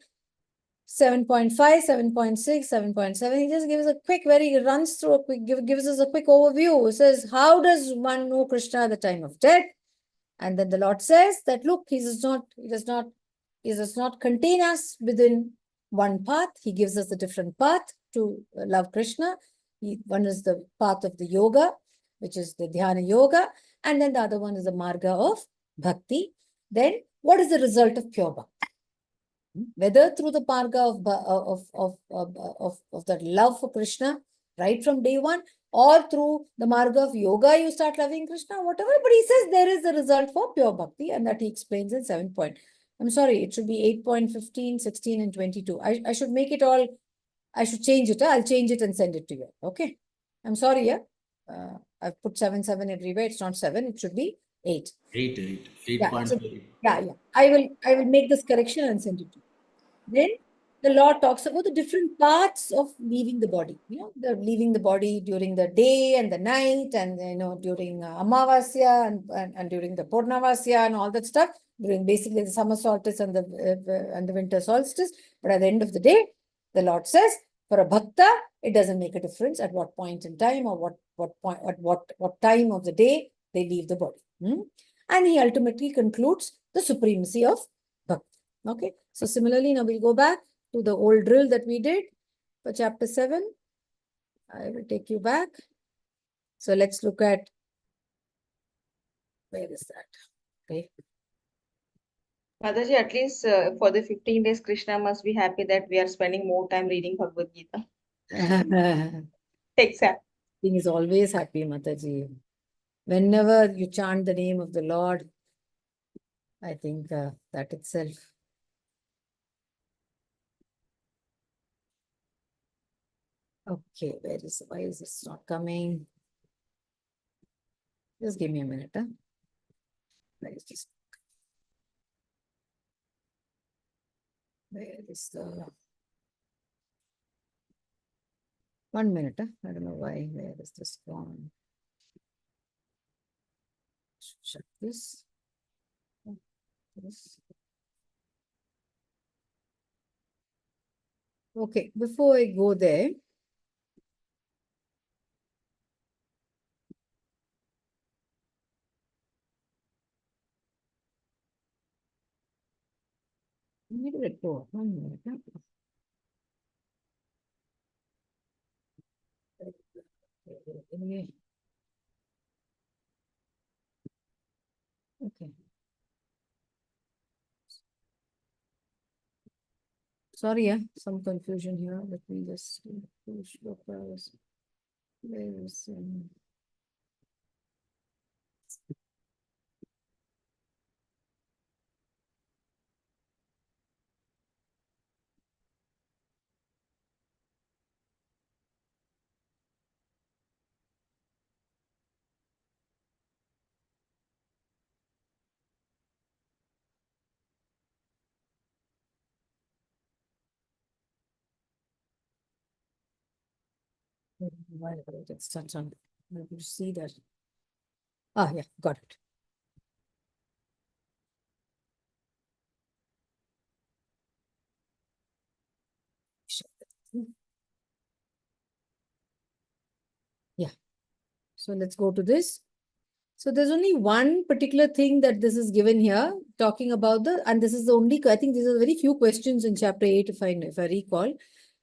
7.5, 7.6, 7.7, he just gives a quick, he runs through a quick, gives us a quick overview. He says, how does one know Krishna at the time of death? And then the Lord says that, look, he does not contain us within one path. He gives us a different path to love Krishna. One is the path of the yoga, which is the dhyana yoga. And then the other one is the marga of bhakti. Then what is the result of pure bhakti? Whether through the marga of that love for Krishna right from day one, or through the marga of yoga, you start loving Krishna, whatever. But he says there is a result for pure bhakti, and that he explains in 7 point. I'm sorry, it should be 8.15, 16, and 22. I should make it all, I should change it. I'll change it and send it to you. Okay. I'm sorry, yeah. I've put 7 everywhere. It's not 7, it should be 8. 8. Yeah, 8.3. yeah. I will make this correction and send it to you. Then the Lord talks about the different parts of leaving the body. The leaving the body during the day and the night, and during Amavasya and during the Purnavasya and all that stuff. During basically the summer solstice and the winter solstice. But at the end of the day, the Lord says, for a bhakta, it doesn't make a difference at what point in time or what time of the day they leave the body. And he ultimately concludes the supremacy of bhakti. Okay, so similarly, now we'll go back to the old drill that we did for chapter 7. I will take you back. So let's look at, where is that? Okay. Mataji, at least for the 15 days, Krishna must be happy that we are spending more time reading Bhagavad Gita. Exactly. He is always happy, Mataji. Whenever you chant the name of the Lord, I think that itself. Okay, why is this not coming? Just give me a minute. Where is this? Where is the... 1 minute. I don't know why. Where is this gone? Shut this. Okay, before I go there, where did it go? 1 minute. Okay. Sorry, some confusion here. Let me just push the files. Where is why did it start on? I could see that. Yeah, got it. Yeah. So let's go to this. So there's only one particular thing that this is given here, talking about and this is the only, I think these are very few questions in chapter 8, if I recall.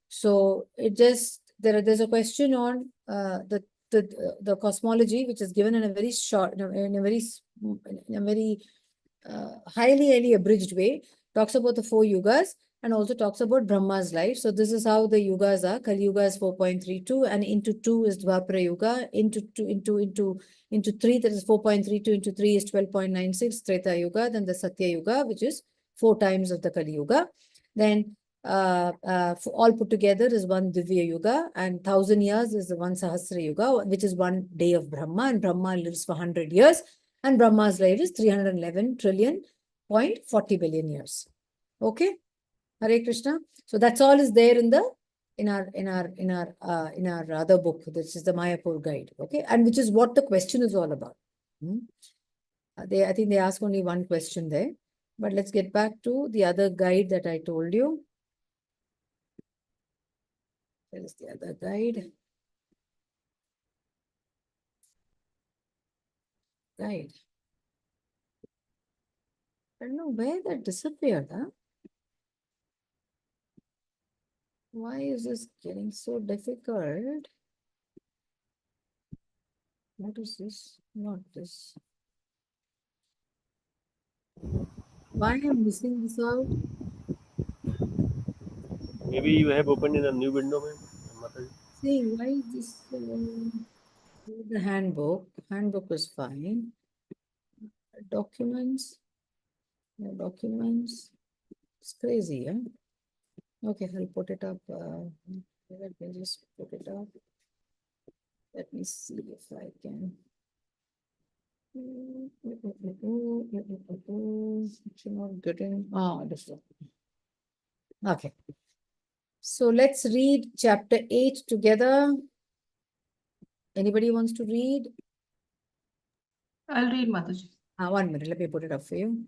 So it just, there's a question on the cosmology, which is given in a very short, in a very highly abridged way, talks about the 4 yugas and also talks about Brahma's life. So this is how the yugas are. Kali Yuga is 4.32 and into 2 is Dwapara Yuga, into 3, that is 4.32, into 3 is 12.96, Treta Yuga, then the Satya Yuga, which is 4 times of the Kali Yuga. Then all put together is 1 Divya Yuga, and 1,000 years is the 1 Sahasra Yuga, which is 1 day of Brahma, and Brahma lives for 100 years. And Brahma's life is 311 trillion, 0.40 billion years. Okay, Hare Krishna. So that's all is there in our other book. This is the Mayapur guide. Okay, and which is what the question is all about. I think they ask only one question there. But let's get back to the other guide that I told you. There is the other guide. I don't know where that disappeared, huh? Why is this getting so difficult? What is this? Not this. Why am I missing this out? Maybe you have opened in a new window, ma'am. See, why is this? The handbook. Handbook is fine. Documents. No documents. It's crazy, huh? Okay, I'll put it up. Let me just put it up. Let me see if I can. It's not getting. This one. Okay. So let's read chapter 8 together. Anybody wants to read? I'll read, Mataji. 1 minute. Let me put it up for you.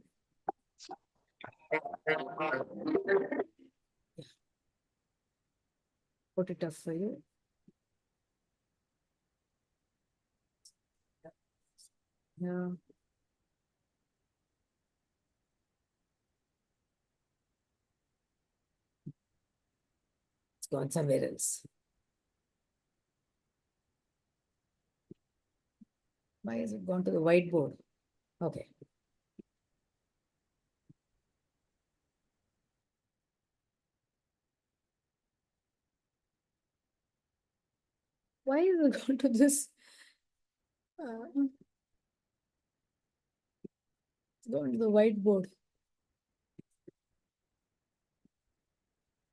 Put it up for you. Yeah. It's gone somewhere else. Why has it gone to the whiteboard? Okay. Why is it gone to this? It's gone to the whiteboard.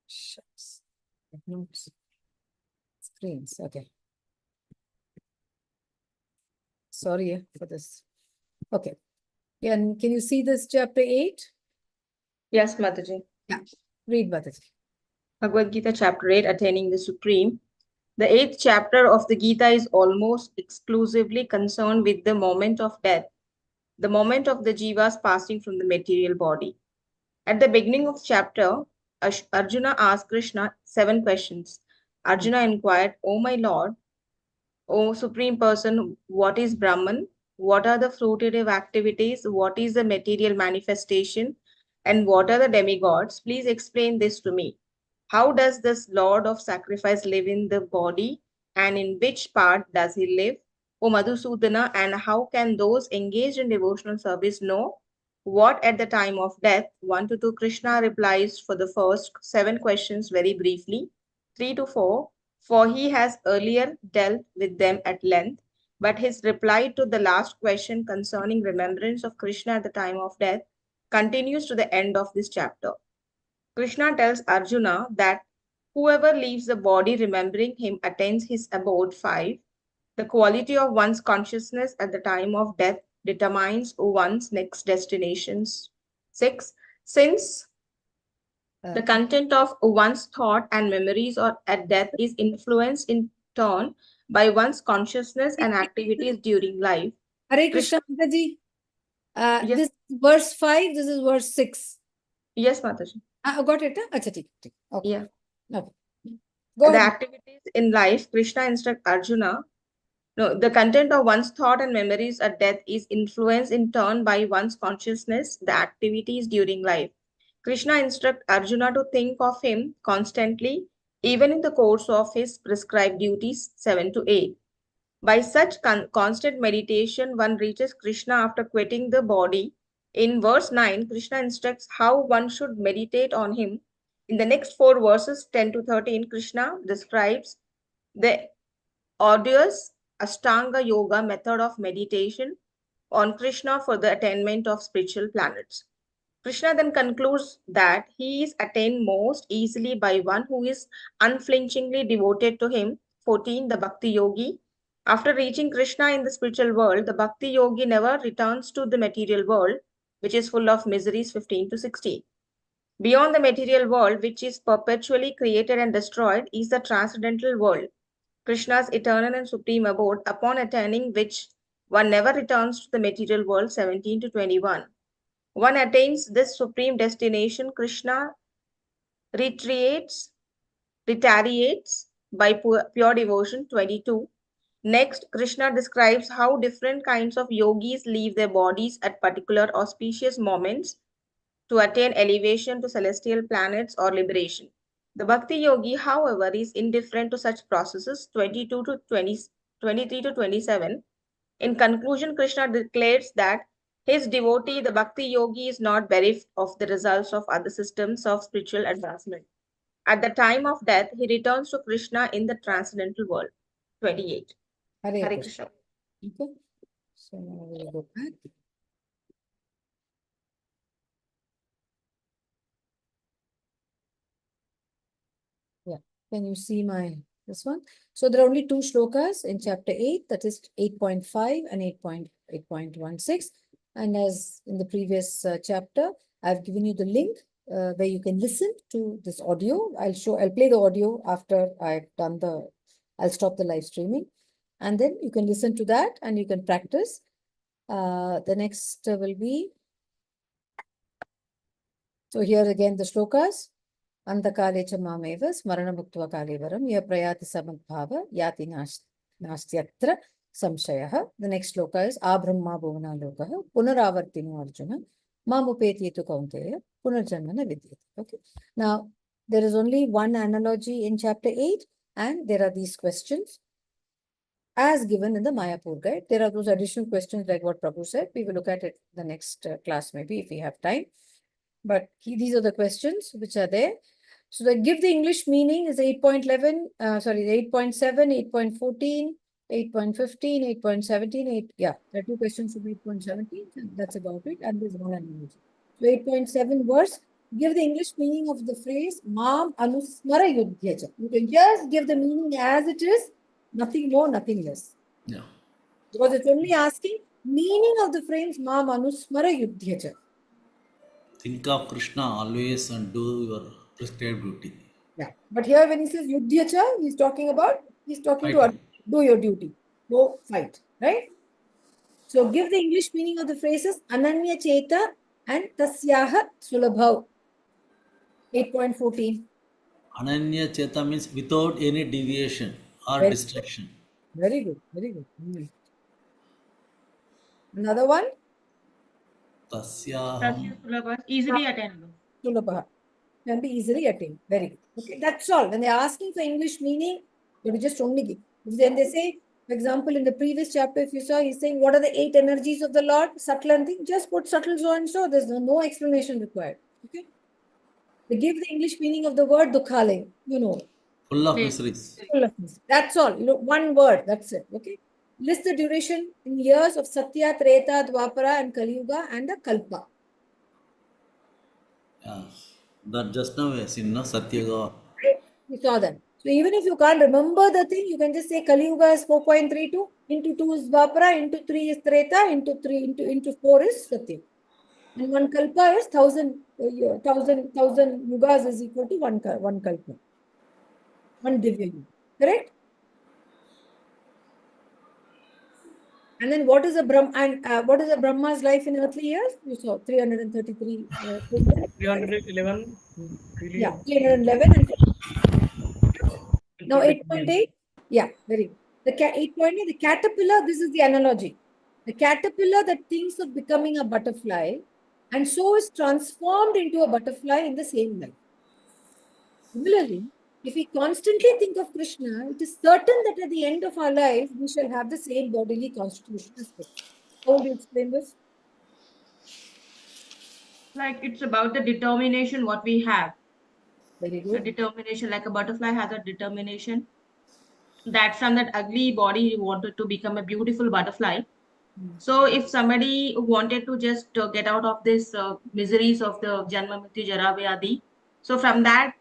Shucks. Notes. Screens. Okay. Sorry for this. Okay. Yeah, and can you see this chapter 8? Yes, Mataji. Yeah. Read, Mataji. Bhagavad Gita chapter 8, Attaining the Supreme. The 8th chapter of the Gita is almost exclusively concerned with the moment of death, the moment of the jivas passing from the material body. At the beginning of chapter, Arjuna asked Krishna 7 questions. Arjuna inquired, O my Lord, O Supreme Person, what is Brahman? What are the fruitive activities? What is the material manifestation? And what are the demigods? Please explain this to me. How does this Lord of sacrifice live in the body? And in which part does he live? O Madhusudana, and how can those engaged in devotional service know what at the time of death? 1 to 2, Krishna replies for the first 7 questions very briefly. 3 to 4, for he has earlier dealt with them at length, but his reply to the last question concerning remembrance of Krishna at the time of death continues to the end of this chapter. Krishna tells Arjuna that whoever leaves the body remembering him attains his abode. 5. The quality of one's consciousness at the time of death determines one's next destinations. 6. Since the content of one's thought and memories or at death is influenced in turn by one's consciousness and activities during life, Hare Krishna, Mataji. Yes. This is verse 5, this is verse 6. Yes, Mataji. Got it? Acha, theek. Okay. Yeah. Okay. Go The ahead. activities in life, Krishna instructs Arjuna. No, the content of one's thought and memories at death is influenced in turn by one's consciousness, the activities during life. Krishna instructs Arjuna to think of him constantly, even in the course of his prescribed duties 7 to 8. By such constant meditation, one reaches Krishna after quitting the body. In verse 9, Krishna instructs how one should meditate on him. In the next 4 verses, 10 to 13, Krishna describes the arduous Ashtanga Yoga method of meditation on Krishna for the attainment of spiritual planets. Krishna then concludes that he is attained most easily by one who is unflinchingly devoted to him. 14. The Bhakti Yogi. After reaching Krishna in the spiritual world, the Bhakti Yogi never returns to the material world, which is full of miseries. 15 to 16. Beyond the material world, which is perpetually created and destroyed, is the transcendental world, Krishna's eternal and supreme abode, upon attaining which one never returns to the material world. 17 to 21. One attains this supreme destination, Krishna retreats by pure devotion. 22. Next, Krishna describes how different kinds of yogis leave their bodies at particular auspicious moments to attain elevation to celestial planets or liberation. The Bhakti Yogi, however, is indifferent to such processes. 22 to 20, 23 to 27. In conclusion, Krishna declares that his devotee, the Bhakti Yogi, is not bereft of the results of other systems of spiritual advancement. At the time of death, he returns to Krishna in the transcendental world. 28. Hare Hare Krishna. Krishna. Okay. So now we will go back. Yeah. Can you see this one? So there are only 2 shlokas in chapter 8, that is 8.5 and 8.16. And as in the previous chapter, I've given you the link where you can listen to this audio. I'll play the audio after I've done I'll stop the live streaming. And then you can listen to that and you can practice. The next will be, so here again the shlokas. Andakale cha mameva smarana bhuktva kalevaram ya prayati samadbhava yati nastyatra samshayah. The next shloka is Abrahma bhuvana lokaha punaravartino arjuna mamupeti tu kaunteya punarjanmana vidyate. Okay. Now, there is only one analogy in chapter 8 and there are these questions as given in the Mayapur guide. There are those additional questions like what Prabhu said. We will look at it the next class maybe if we have time. But these are the questions which are there. So the give the English meaning is 8.11, 8.7, 8.14, 8.15, 8.17, yeah, there are 2 questions from 8.17, that's about it, and there's one analogy. So 8.7 verse, give the English meaning of the phrase Mam Anusmara Yudhyaja. You can just give the meaning as it is, nothing more, nothing less. Yeah. Because it's only asking meaning of the phrase Mam Anusmara Yudhyaja. Think of Krishna always and do your prescribed duty. Yeah, but here when he says Yudhyacha, he's talking Fighting. to do your duty, go fight, right? So give the English meaning of the phrases Ananya Cheta and Tasyaha Sulabhav. 8.14. Ananya Cheta means without any deviation or distraction. Very good, very good. Another one? Tasya Easily attainable. Sulabha. Can be easily attained. Very good. Okay, that's all. When they're asking for English meaning, they will just only give. Then they say, for example, in the previous chapter, if you saw, he's saying, what are the 8 energies of the Lord? Subtle and thing. Just put subtle so and so. There's no explanation required. Okay. They give the English meaning of the word dukhale. You know. full of miseries. Full of miseries. That's all. One word. That's it. Okay. List the duration in years of Satya, Treta, Dwapara, and Kali Yuga and the Kalpa. Yeah. That just now we have seen, no? Satyaga. You saw that. So even if you can't remember the thing, you can just say Kali Yuga is 4.32, into 2 is Dwapara, into 3 is Treta, into 4 is Satya. And 1 Kalpa is 1,000 yugas is equal to 1 Kalpa. 1 Divya Yuga. Correct? And then what is a what is a Brahma's life in earthly years? You saw 333. 311 Yeah, trillion. 311 and now 8.8. Yeah, very good. The 8.8, the caterpillar, this is the analogy. The caterpillar that thinks of becoming a butterfly and so is transformed into a butterfly in the same life. Similarly, if we constantly think of Krishna, it is certain that at the end of our life, we shall have the same bodily constitution as Krishna. How would you explain this? Like it's about the determination what we have. Very A good. determination, like a butterfly has a determination that from that ugly body he wanted to become a beautiful butterfly. So if somebody wanted to just get out of this miseries of the Janma Mrityu Jara Vyadi, so from that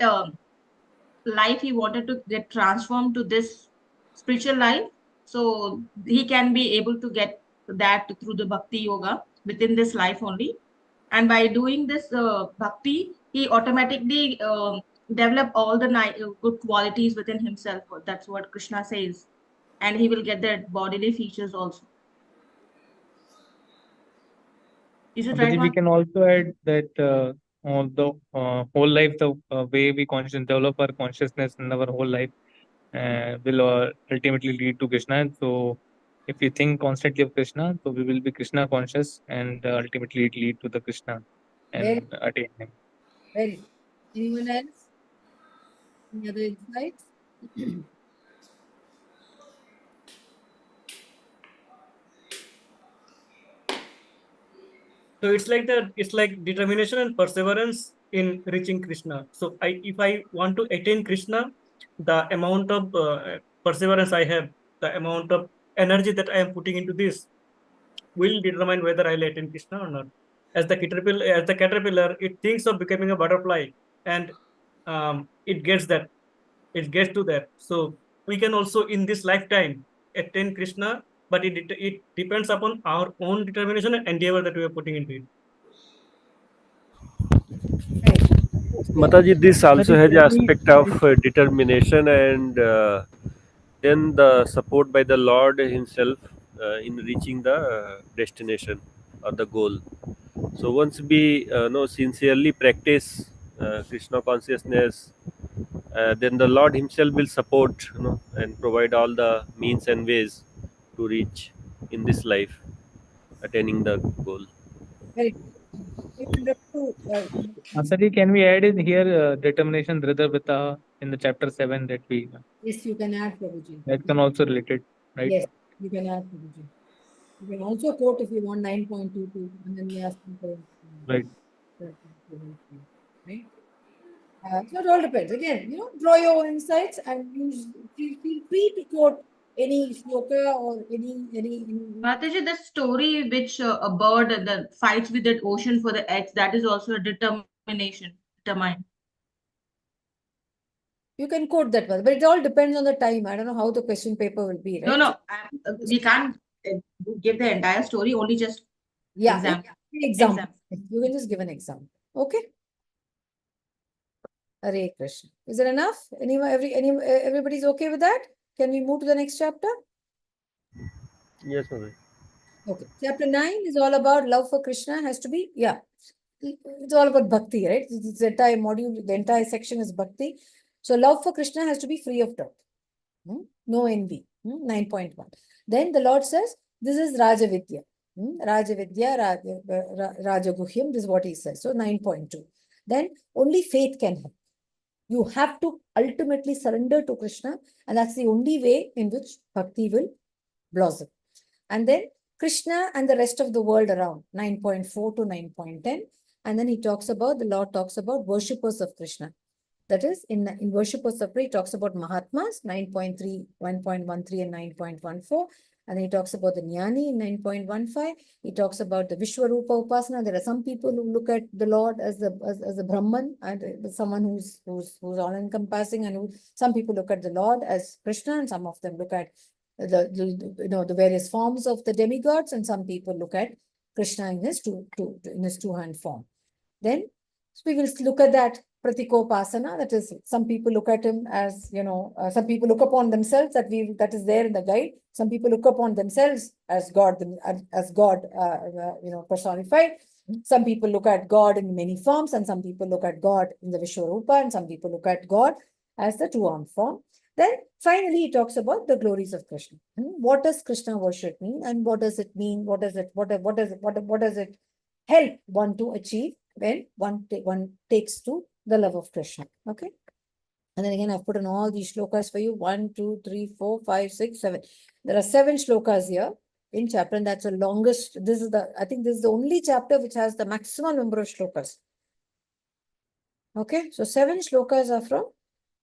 life he wanted to get transformed to this spiritual life, so he can be able to get that through the bhakti yoga within this life only. And by doing this bhakti, he automatically develop all the good qualities within himself. That's what Krishna says, and he will get their bodily features also. Is it right? We can also add that on the whole life, the way we develop our consciousness in our whole life will ultimately lead to Krishna. So if we think constantly of Krishna, so we will be Krishna conscious, and ultimately it lead to the Krishna and attain him. Very good. Anyone else? Any other insights? So it's like determination and perseverance in reaching Krishna. So if I want to attain Krishna, the amount of perseverance I have, the amount of energy that I am putting into this will determine whether I'll attain Krishna or not. As the caterpillar, it thinks of becoming a butterfly, and it gets to that. So we can also in this lifetime attain Krishna, but it depends upon our own determination and endeavor that we are putting into it. Mataji, this also has the aspect of determination and then the support by the Lord Himself in reaching the destination or the goal. So once we sincerely practice Krishna consciousness, then the Lord Himself will support and provide all the means and ways to reach in this life, attaining the goal. Very good. Asadi, can we add in here determination, Dridha in the chapter 7 that we? Yes, you can add, Prabhuji. That can also relate it, right? Yes, you can add, Prabhuji. You can also quote if you want 9.22, and then we ask people. Right. Right. So it all depends. Again, draw your own insights and feel free to quote any shloka or any. Mataji, the story which a bird that fights with that ocean for the eggs, that is also a determination, determined. You can quote that one, but it all depends on the time. I don't know how the question paper will be, right? No, we can't give the entire story, only just example. Example. You can just give an example. Okay. Hare Krishna. Is it enough? Everybody's okay with that? Can we move to the next chapter? Yes, Mataji. Okay. Chapter 9 is all about love for Krishna. Has to be, it's all about bhakti, right? This entire module, the entire section is bhakti. So love for Krishna has to be free of doubt. No envy. 9.1. Then the Lord says, this is Rajavidya. Rajavidya, Rajaguhyam, this is what he says. So 9.2. Then only faith can help. You have to ultimately surrender to Krishna, and that's the only way in which bhakti will blossom. And then Krishna and the rest of the world around, 9.4 to 9.10. And then the Lord talks about worshippers of Krishna. That is, in worshippers of Krishna, he talks about Mahatmas, 9.3, 1.13 and 9.14. And then he talks about the Jnani in 9.15. He talks about the Vishwarupa Upasana. There are some people who look at the Lord as a Brahman, and someone who's all-encompassing, and some people look at the Lord as Krishna, and some of them look at the various forms of the demigods, and some people look at Krishna in his two-hand form. Then so we will look at that pratikopasana, that is, some people look at him as, some people look upon themselves, that is there in the guide. Some people look upon themselves as God, personified. Some people look at God in many forms, and some people look at God in the Vishwarupa, and some people look at God as the two-armed form. Then finally, he talks about the glories of Krishna. What does Krishna worship mean, and what does it mean? What does it help one to achieve when one takes to the love of Krishna? Okay. And then again, I've put in all these shlokas for you. 1, 2, 3, 4, 5, 6, 7. There are 7 shlokas here in chapter, and that's the longest. I think this is the only chapter which has the maximum number of shlokas. Okay, so 7 shlokas are from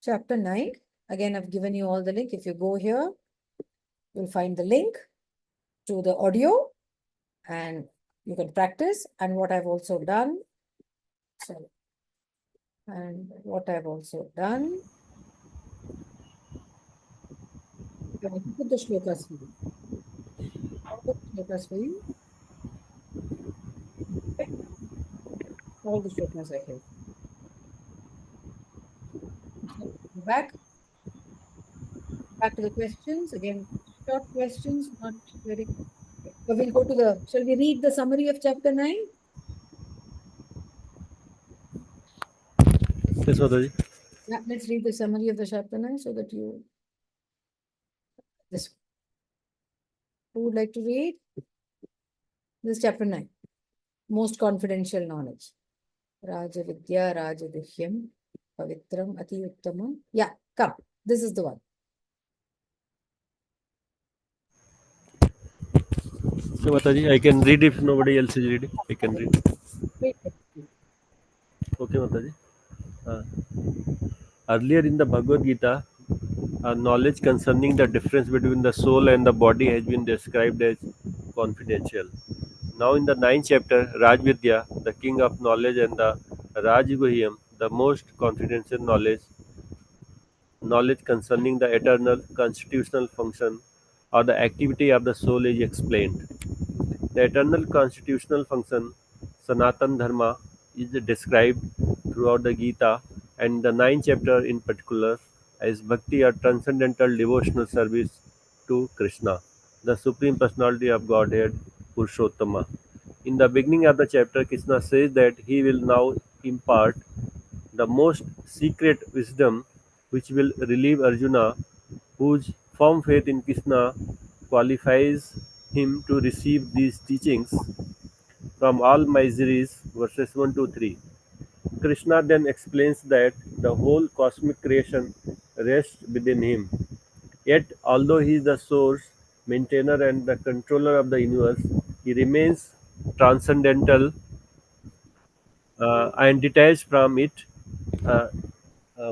chapter 9. Again, I've given you all the link. If you go here, you'll find the link to the audio, and you can practice. And what I've also done, I put the shlokas for you. Okay. All the shlokas are here. Back to the questions. Again, short questions, not very. So we'll go to shall we read the summary of chapter 9? Yes, Mataji. Yeah, let's read the summary of the chapter 9 so that you. This. Who would like to read? This is chapter 9. Most confidential knowledge. Raja Vidya, Raja Dihyam, Pavitram, Ati Uttamam. Yeah, come. This is the one. So, Mataji, I can read if nobody else is reading. I can read. Okay, Mataji. Earlier in the Bhagavad Gita, knowledge concerning the difference between the soul and the body has been described as confidential. Now, in the 9th chapter, Rajvidya, the king of knowledge, and the Rajguhyam, the most confidential knowledge concerning the eternal constitutional function or the activity of the soul is explained. The eternal constitutional function, Sanatan Dharma, is described throughout the Gita and the 9th chapter in particular as Bhakti or transcendental devotional service to Krishna, the Supreme Personality of Godhead, Purushottama. In the beginning of the chapter, Krishna says that he will now impart the most secret wisdom which will relieve Arjuna, whose firm faith in Krishna qualifies him to receive these teachings from all miseries, verses 1 to 3. Krishna then explains that the whole cosmic creation rests within him. Yet, although he is the source, maintainer, and the controller of the universe, he remains transcendental and detached from it. Uh,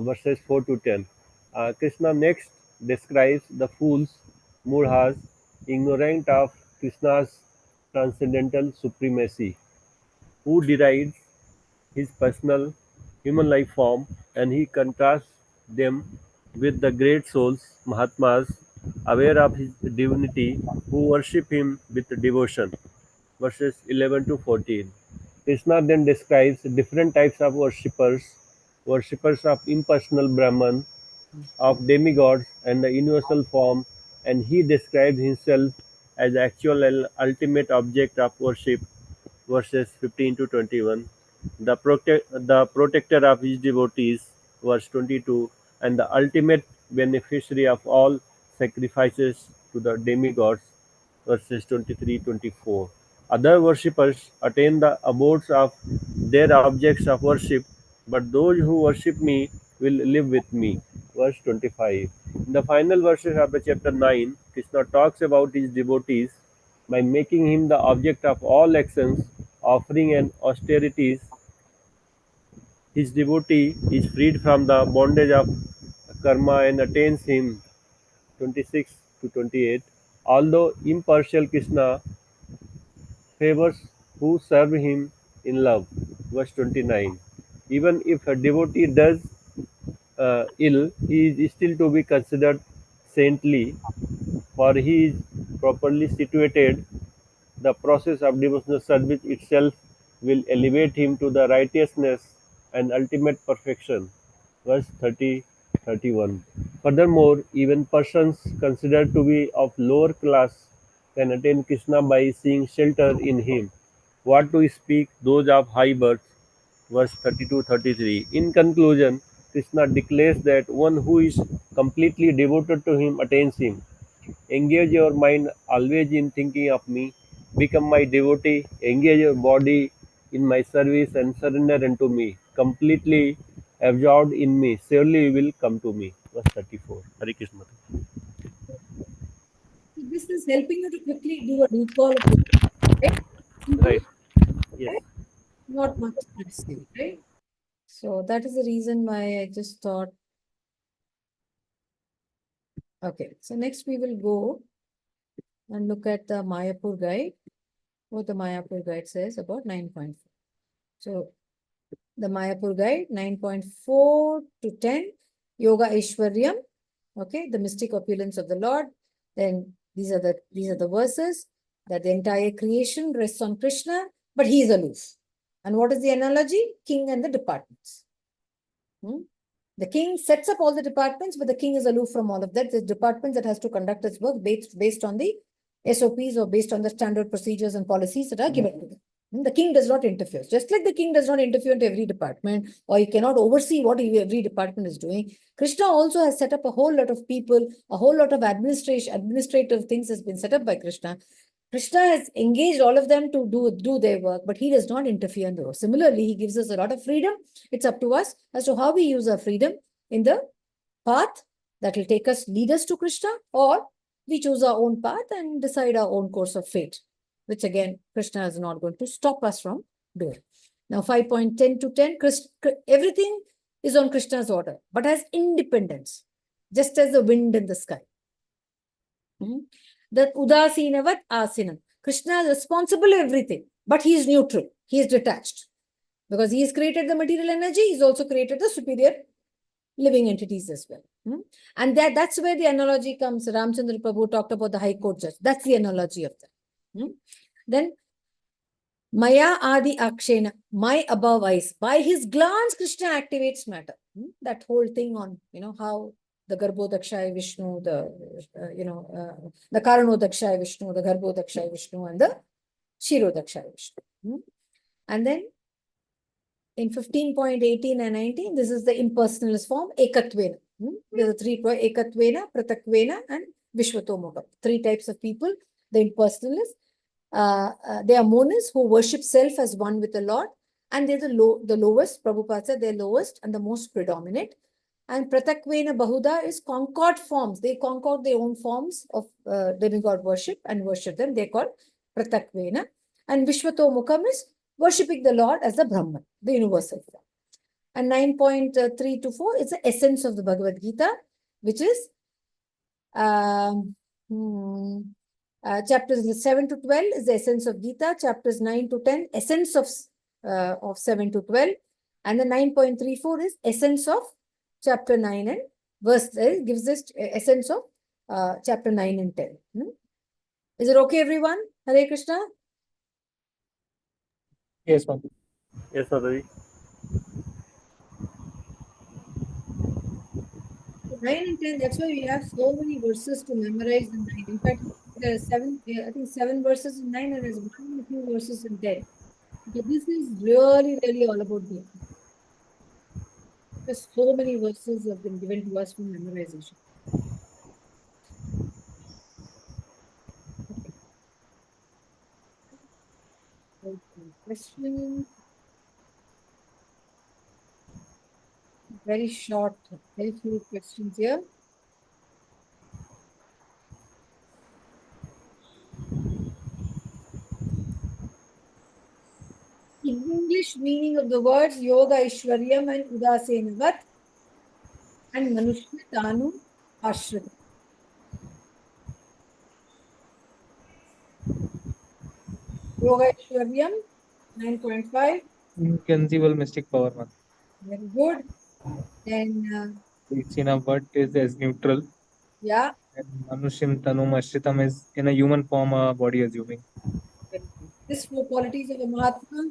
Verses 4 to 10. Krishna next describes the fools, murhas, ignorant of Krishna's transcendental supremacy, who derides his personal human life form, and he contrasts them with the great souls, Mahatmas, aware of his divinity, who worship him with devotion. Verses 11 to 14. Krishna then describes different types of worshippers of impersonal Brahman, of demigods, and the universal form, and he describes himself as the actual and ultimate object of worship. Verses 15 to 21. The protector of his devotees, verse 22, and the ultimate beneficiary of all sacrifices to the demigods, verses 23-24. Other worshippers attain the abodes of their objects of worship, but those who worship me will live with me. Verse 25. In the final verses of the chapter 9, Krishna talks about his devotees by making him the object of all actions, offering and austerities. His devotee is freed from the bondage of karma and attains him. 26 to 28. Although impartial, Krishna favors who serve him in love. Verse 29. Even if a devotee does ill, he is still to be considered saintly, for he is properly situated. The process of devotional service itself will elevate him to the righteousness and ultimate perfection. Verse 30, 31. Furthermore, even persons considered to be of lower class can attain Krishna by seeing shelter in him. What to speak those of high birth? Verse 32, 33. In conclusion, Krishna declares that one who is completely devoted to him attains him. Engage your mind always in thinking of me. Become my devotee. Engage your body in my service and surrender unto me. Completely absorbed in me. Surely you will come to me. Verse 34. Hare Krishna. This is helping you to quickly do a recall of your right? Simple, Right. Yes. right? Not much to say, right? So that is the reason why I just thought. Okay, so next we will go and look at the Mayapur guide, what the Mayapur guide says about 9.4. So the Mayapur guide 9.4 to 10, Yoga Aishwaryam, okay, the mystic opulence of the Lord. Then these are the verses that the entire creation rests on Krishna, but he is aloof. And what is the analogy? King and the departments. The king sets up all the departments, but the king is aloof from all of that. The departments that has to conduct its work based on the SOPs or based on the standard procedures and policies that are given to them. The king does not interfere. Just like the king does not interfere into every department, or he cannot oversee what every department is doing, Krishna also has set up a whole lot of people, a whole lot of administrative things has been set up by Krishna. Krishna has engaged all of them to do their work, but he does not interfere in the work. Similarly, he gives us a lot of freedom. It's up to us as to how we use our freedom in the path that will lead us to Krishna, or we choose our own path and decide our own course of fate, which again, Krishna is not going to stop us from doing. Now, 5.10 to 10, everything is on Krishna's order, but has independence, just as the wind in the sky. That Udasinavat Asinam. Krishna is responsible for everything, but he is neutral. He is detached. Because he has created the material energy, he's also created the superior living entities as well. And that's where the analogy comes. Ramchandra Prabhu talked about the High Court judge. That's the analogy of that. Then, Maya Adi Akshena, my above eyes. By his glance, Krishna activates matter. That whole thing on, how the Garbhodakshaya Vishnu, the Karanodakshaya Vishnu, the Garbhodakshaya Vishnu, and the Shirodakshaya Vishnu. And then in 15.18 and 19, this is the impersonalist form, Ekatvena. There are three, Ekatvena, Pratakvena, and Vishwatomukha. Three types of people. The impersonalists, they are monists who worship self as one with the Lord, and they're the lowest, Prabhupada said, they're lowest and the most predominant. And Pratakvena Bahuda is concord forms. They concord their own forms of demigod worship and worship them. They're called Pratakvena. And Vishwatomukha is worshipping the Lord as the Brahman, the universal form. And 9.3 to 4 is the essence of the Bhagavad Gita, which is chapters 7 to 12 is the essence of Gita, chapters 9 to 10, essence of 7 to 12, and the 9.34 is essence of chapter 9 and verse gives this essence of chapter 9 and 10. Is it okay, everyone? Hare Krishna? Yes, ma'am. Yes, Mataji. 9 and 10, that's why we have so many verses to memorize in 9. In fact, there are 7 verses in 9 and there's 1 or 2 verses in 10. But this is really, really all about the. There's so many verses have been given to us for memorization. Okay. Question. Very short, very few questions here. English meaning of the words Yoga Aishwaryam and Udasenavat and Manushya Tanu Ashrita. Yoga Aishwaryam 9.5. Inconceivable mystic power, ma'am. Very good. Then What is as neutral. yeah. And Manushim Tanum Ashritam is in a human form, body assuming. This 4 qualities of a Mahatma.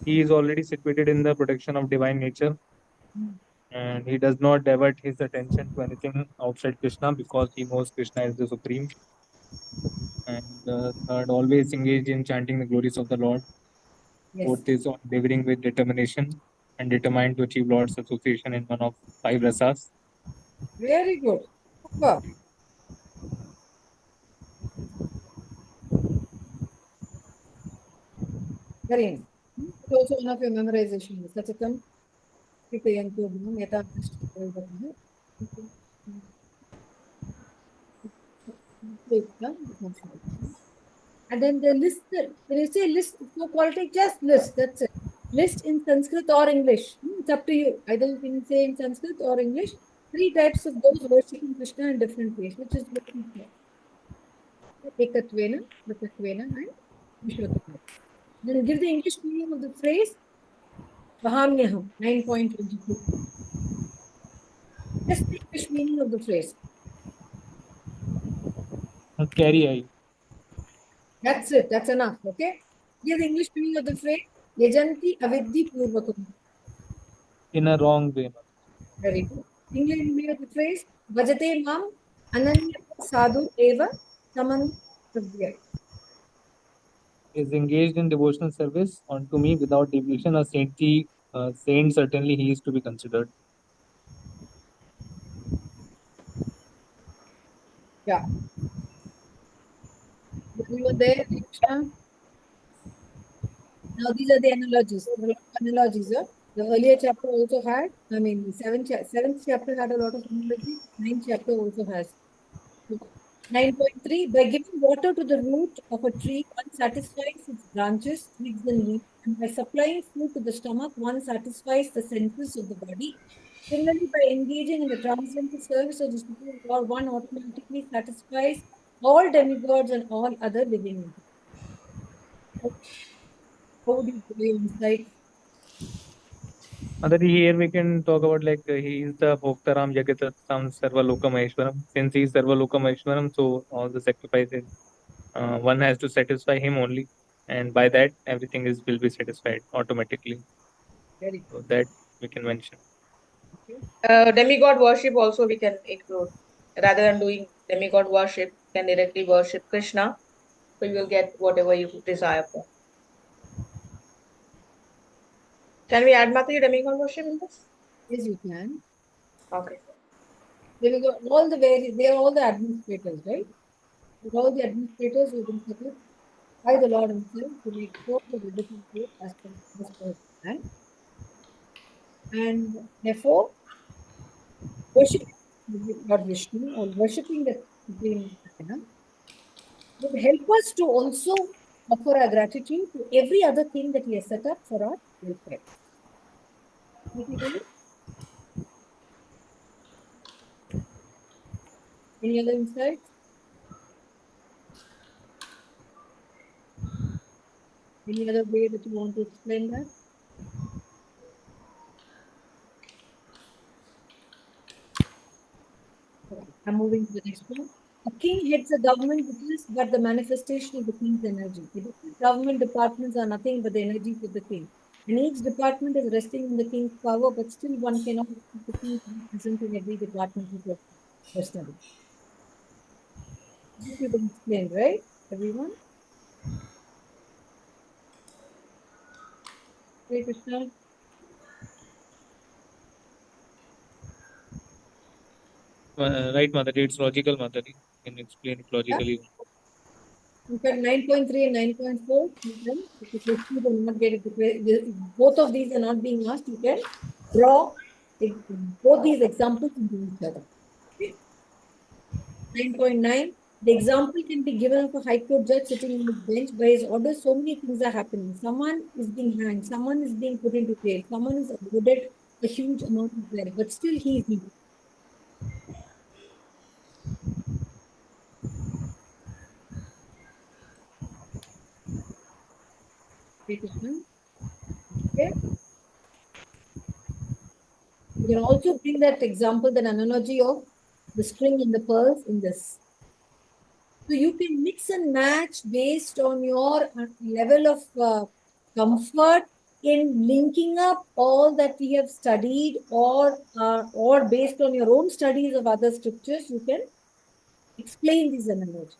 he is already situated in the protection of divine nature, and he does not divert his attention to anything outside Krishna because he knows Krishna is the supreme. And third, always engaged in chanting the glories of the Lord. Yes. Fourth is endeavoring with determination and determined to achieve Lord's association in one of 5 rasas. Very good. Super. Very nice. It's also one of your memorization. Sachatam, Kripayantu, Meta, and then the list, when you say list, it's no quality, just list, that's it. List in Sanskrit or English. It's up to you. Either you can say in Sanskrit or English. 3 types of those worshipping Krishna in different ways, which is what we say. Ekatvena, Pratatvena, and Vishwatvena. Then give the English meaning of the phrase Vahamyaham, 9.22. Just the English meaning of the phrase. Carry I. That's it. That's enough. Okay. Give the English meaning of the phrase Yajanti Avidhi Purvakam. In a wrong way. Very good. English meaning of the phrase Bhajate Mam Ananya Sadhu Eva Samandha Prabhya. Is engaged in devotional service unto me without deviation, a saintly saint, certainly he is to be considered. Yeah. You were there, Krishna. Now these are the analogies. Analogies. The earlier chapter also had, I mean, seventh chapter had a lot of analogy. 9th chapter also has. 9.3, by giving water to the root of a tree, one satisfies its branches, twigs, and leaves. And by supplying food to the stomach, one satisfies the senses of the body. Similarly, by engaging in the transcendental service of the Supreme Lord, one automatically satisfies all demigods and all other living entities. How would you put your insight? Other here we can talk about like he is the Bhoktaram Jagatatam Sarva Loka Maheshwaram. Since he is Sarva Loka Maheshwaram, so all the sacrifices one has to satisfy him only, and by that everything is will be satisfied automatically. Very So that we can mention. Demigod worship also we can include. Rather than doing demigod worship, you can directly worship Krishna. So you will get whatever you desire for. Can we add Matri demigod worship in this? Yes, you can. Okay. There we go. All the they are all the administrators, right? With all the administrators who have been set up by the Lord himself to make sure that everything goes as per his plan. And therefore, worshiping Lord Vishnu or worshipping the Supreme Krishna would help us to also offer our gratitude to every other thing that he has set up for our welfare. Any other insights? Any other way that you want to explain that? Okay, I'm moving to the next one. A king heads a government which is but the manifestation of the king's energy. The different government departments are nothing but the energies of the king. And each department is resting in the king's power, but still one cannot expect the king to be present in every department of your study. This you can explain, right, everyone? Hey, Krishna. Right, Mother. It's logical, Mother. You can explain it logically. In fact, 9.3 and 9.4, you can, if the questions are not getting, both of these are not being asked, you can draw both these examples into each other. Okay. 9.9, the example can be given of a high court judge sitting on his bench. By his orders, so many things are happening. Someone is being hanged, someone is being put into jail, someone is awarded a huge amount of wealth, but still he is evil. Okay. You can also bring that example, that analogy of the string and the pearls in this. So you can mix and match based on your level of comfort in linking up all that we have studied, or based on your own studies of other scriptures, you can explain these analogies.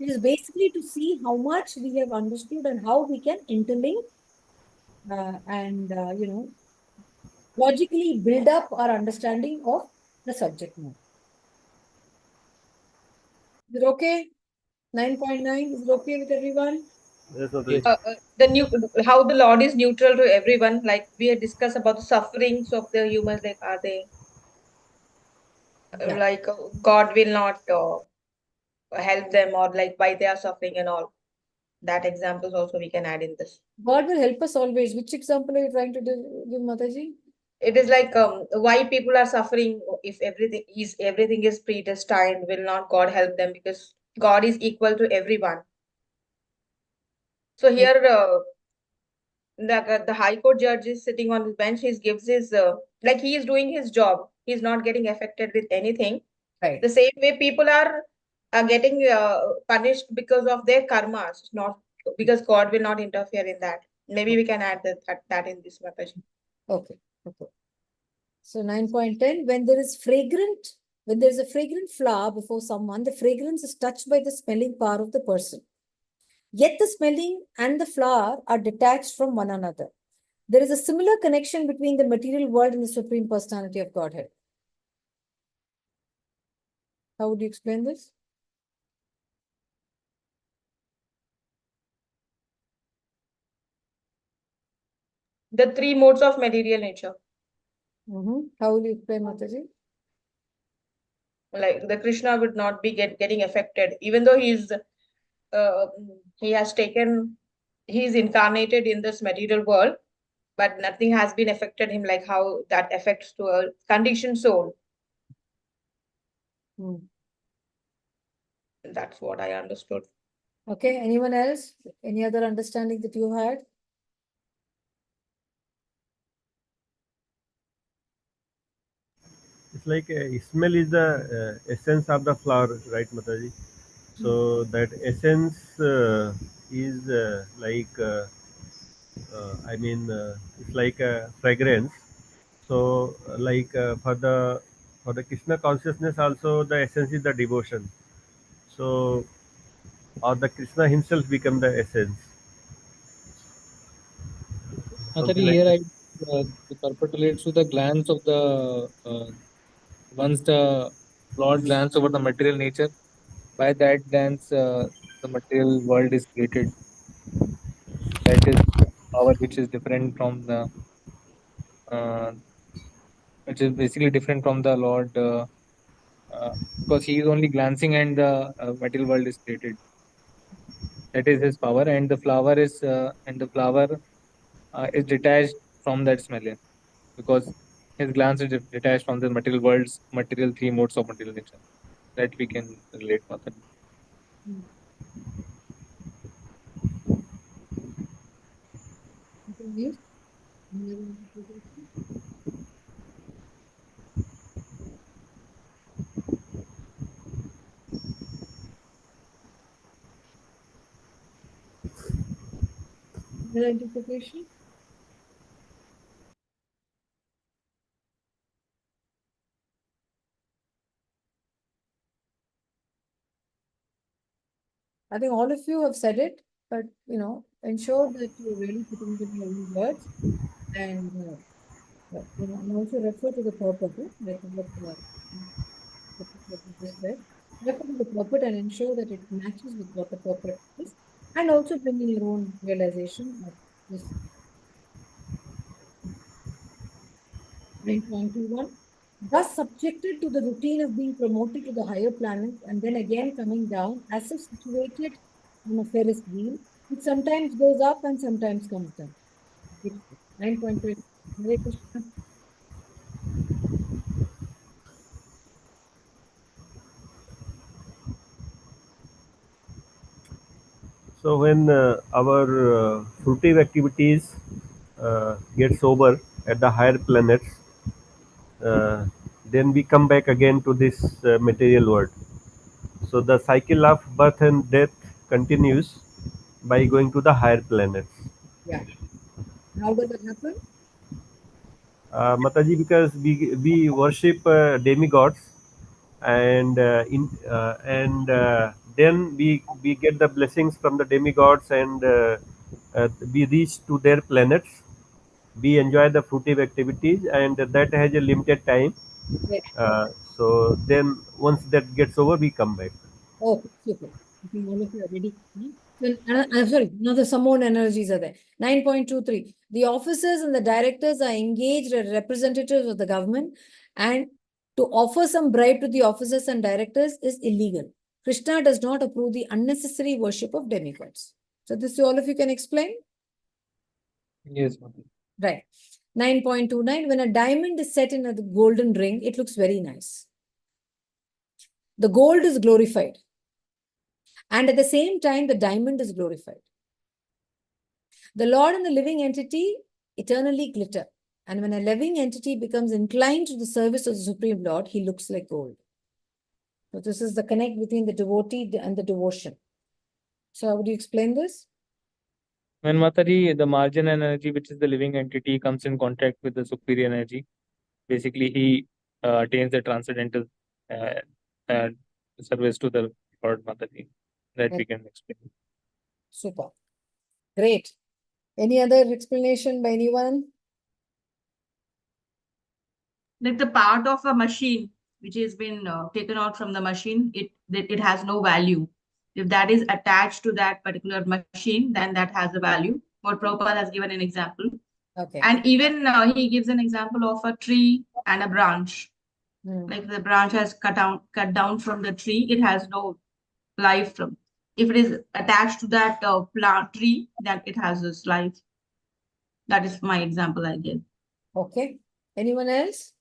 It is basically to see how much we have understood and how we can interlink and logically build up our understanding of the subject matter. Is it okay? 9.9, is it okay with everyone? Yes, Mataji. How the Lord is neutral to everyone, like we had discussed about the sufferings of the humans, like are they like God will not help them, or like why they are suffering and all. That examples also we can add in this. God will help us always. Which example are you trying to give, Mataji? It is like why people are suffering if everything is predestined. Will not God help them, because God is equal to everyone? So here the High Court judge is sitting on his bench. He gives his like he is doing his job. He's not getting affected with anything. Right. The same way people are getting punished because of their karmas, not because God will not interfere in that. Maybe we can add that in this message. Okay. Okay. So 9.10, when there is a fragrant flower before someone, the fragrance is touched by the smelling power of the person. Yet the smelling and the flower are detached from one another. There is a similar connection between the material world and the Supreme Personality of Godhead. How would you explain this? The three modes of material nature. How will you explain, Mataji? Like the Krishna would not be getting affected, even though he's incarnated in this material world, but nothing has been affected him, like how that affects to a conditioned soul. That's what I understood. Okay, anyone else? Any other understanding that you had? It's like smell is the essence of the flower, right, Mataji? So that essence is it's like a fragrance. So for the Krishna consciousness also, the essence is the devotion. So or the Krishna himself become the essence. Actually, Like here that. the purport relates to the glance of the once the Lord glance over the material nature. By that glance, the material world is created. That is power which is different from the uh, which is basically different from the Lord because he is only glancing and the material world is created. That is his power, and the flower is detached from that smell because his glance is detached from the material world's material three modes of material nature. That we can relate with it. Yes. The interpretation? I think all of you have said it, but ensure that you're really putting in your own words, and and also refer to the purport, like what you just said. Refer to the purport and ensure that it matches with what the purport is, and also bring in your own realization of this. 9.21. Thus subjected to the routine of being promoted to the higher planets and then again coming down, as if situated on a Ferris wheel, it sometimes goes up and sometimes comes down. 9.20. Hare Krishna. So when our fruitive activities gets over at the higher planets, then we come back again to this material world. So the cycle of birth and death continues by going to the higher planets. Yeah. How does it happen? Mataji, because we worship demigods, and then we get the blessings from the demigods, and we reach to their planets. We enjoy the fruitive activities, and that has a limited time. Right. Uh, so then once that gets over, we come back. Oh, super. I think all of you are ready. Then, I'm sorry, now the some more energies are there. 9.23. The officers and the directors are engaged as representatives of the government, and to offer some bribe to the officers and directors is illegal. Krishna does not approve the unnecessary worship of demigods. So this all of you can explain? Yes, Mataji. Right. 9.29. When a diamond is set in a golden ring, it looks very nice. The gold is glorified. And at the same time, the diamond is glorified. The Lord and the living entity eternally glitter. And when a living entity becomes inclined to the service of the Supreme Lord, he looks like gold. So this is the connect between the devotee and the devotion. So how would you explain this? When Mataji, the margin energy, which is the living entity, comes in contact with the superior energy, basically he attains the transcendental uh, uh, service to the Lord Mataji. That we can explain. Super. Great. Any other explanation by anyone? Like the part of a machine which has been taken out from the machine, it has no value. If that is attached to that particular machine, then that has a value. What Prabhupada has given an example. Okay. And even he gives an example of a tree and a branch. Like the branch has cut down from the tree, it has no life from. If it is attached to that plant tree, then it has this life. That is my example I give. Okay. Anyone else?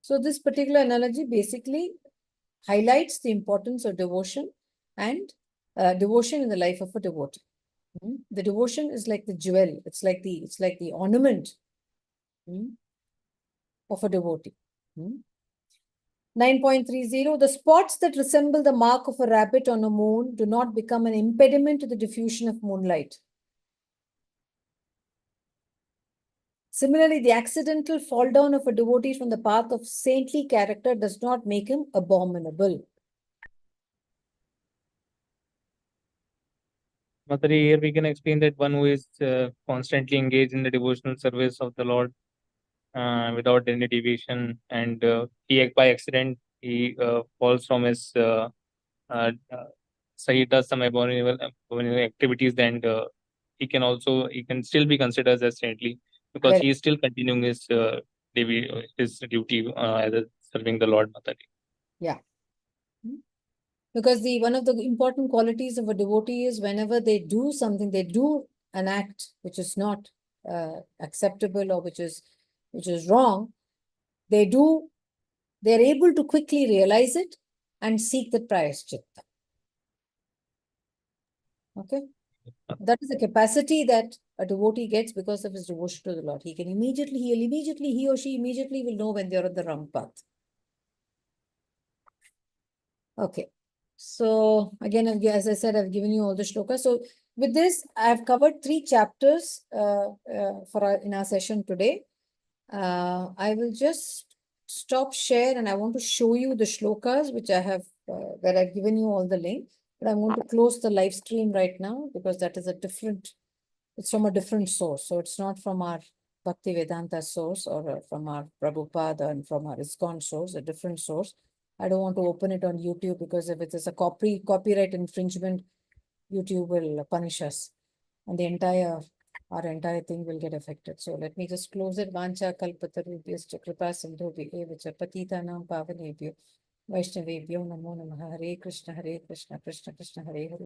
So this particular analogy basically highlights the importance of devotion and devotion in the life of a devotee. The devotion is like the jewel. It's like the ornament of a devotee. 9.30. The spots that resemble the mark of a rabbit on a moon do not become an impediment to the diffusion of moonlight. Similarly, the accidental fall down of a devotee from the path of saintly character does not make him abominable. Mataji, here we can explain that one who is constantly engaged in the devotional service of the Lord without any deviation, and he by accident he falls from his so he does some abominable activities, then he can still be considered as saintly because he is still continuing his his duty as serving the Lord Mataji. Yeah. Because one of the important qualities of a devotee is whenever they do something, they do an act which is not acceptable or which is wrong, they're able to quickly realize it and seek the prayaschitta. Okay? That is the capacity that a devotee gets because of his devotion to the Lord. He or she immediately will know when they're on the wrong path. Okay. So again, as I said, I've given you all the shlokas. So with this, I've covered 3 chapters in our session today. I will just stop share and I want to show you the shlokas which I have, where I've given you all the link. But I'm going to close the live stream right now because that is it's from a different source. So it's not from our Bhakti Vedanta source or from our Prabhupada and from our ISKCON source, a different source. I don't want to open it on YouTube because if it is a copyright infringement, YouTube will punish us and our entire thing will get affected. So let me just close it. Vancha kalpatarubhyascha kripa sindhubhye vacha patitanam pavanebhyo Vaishnavebhyo namo namaha. Hare Krishna Krishna Krishna Hare Hare.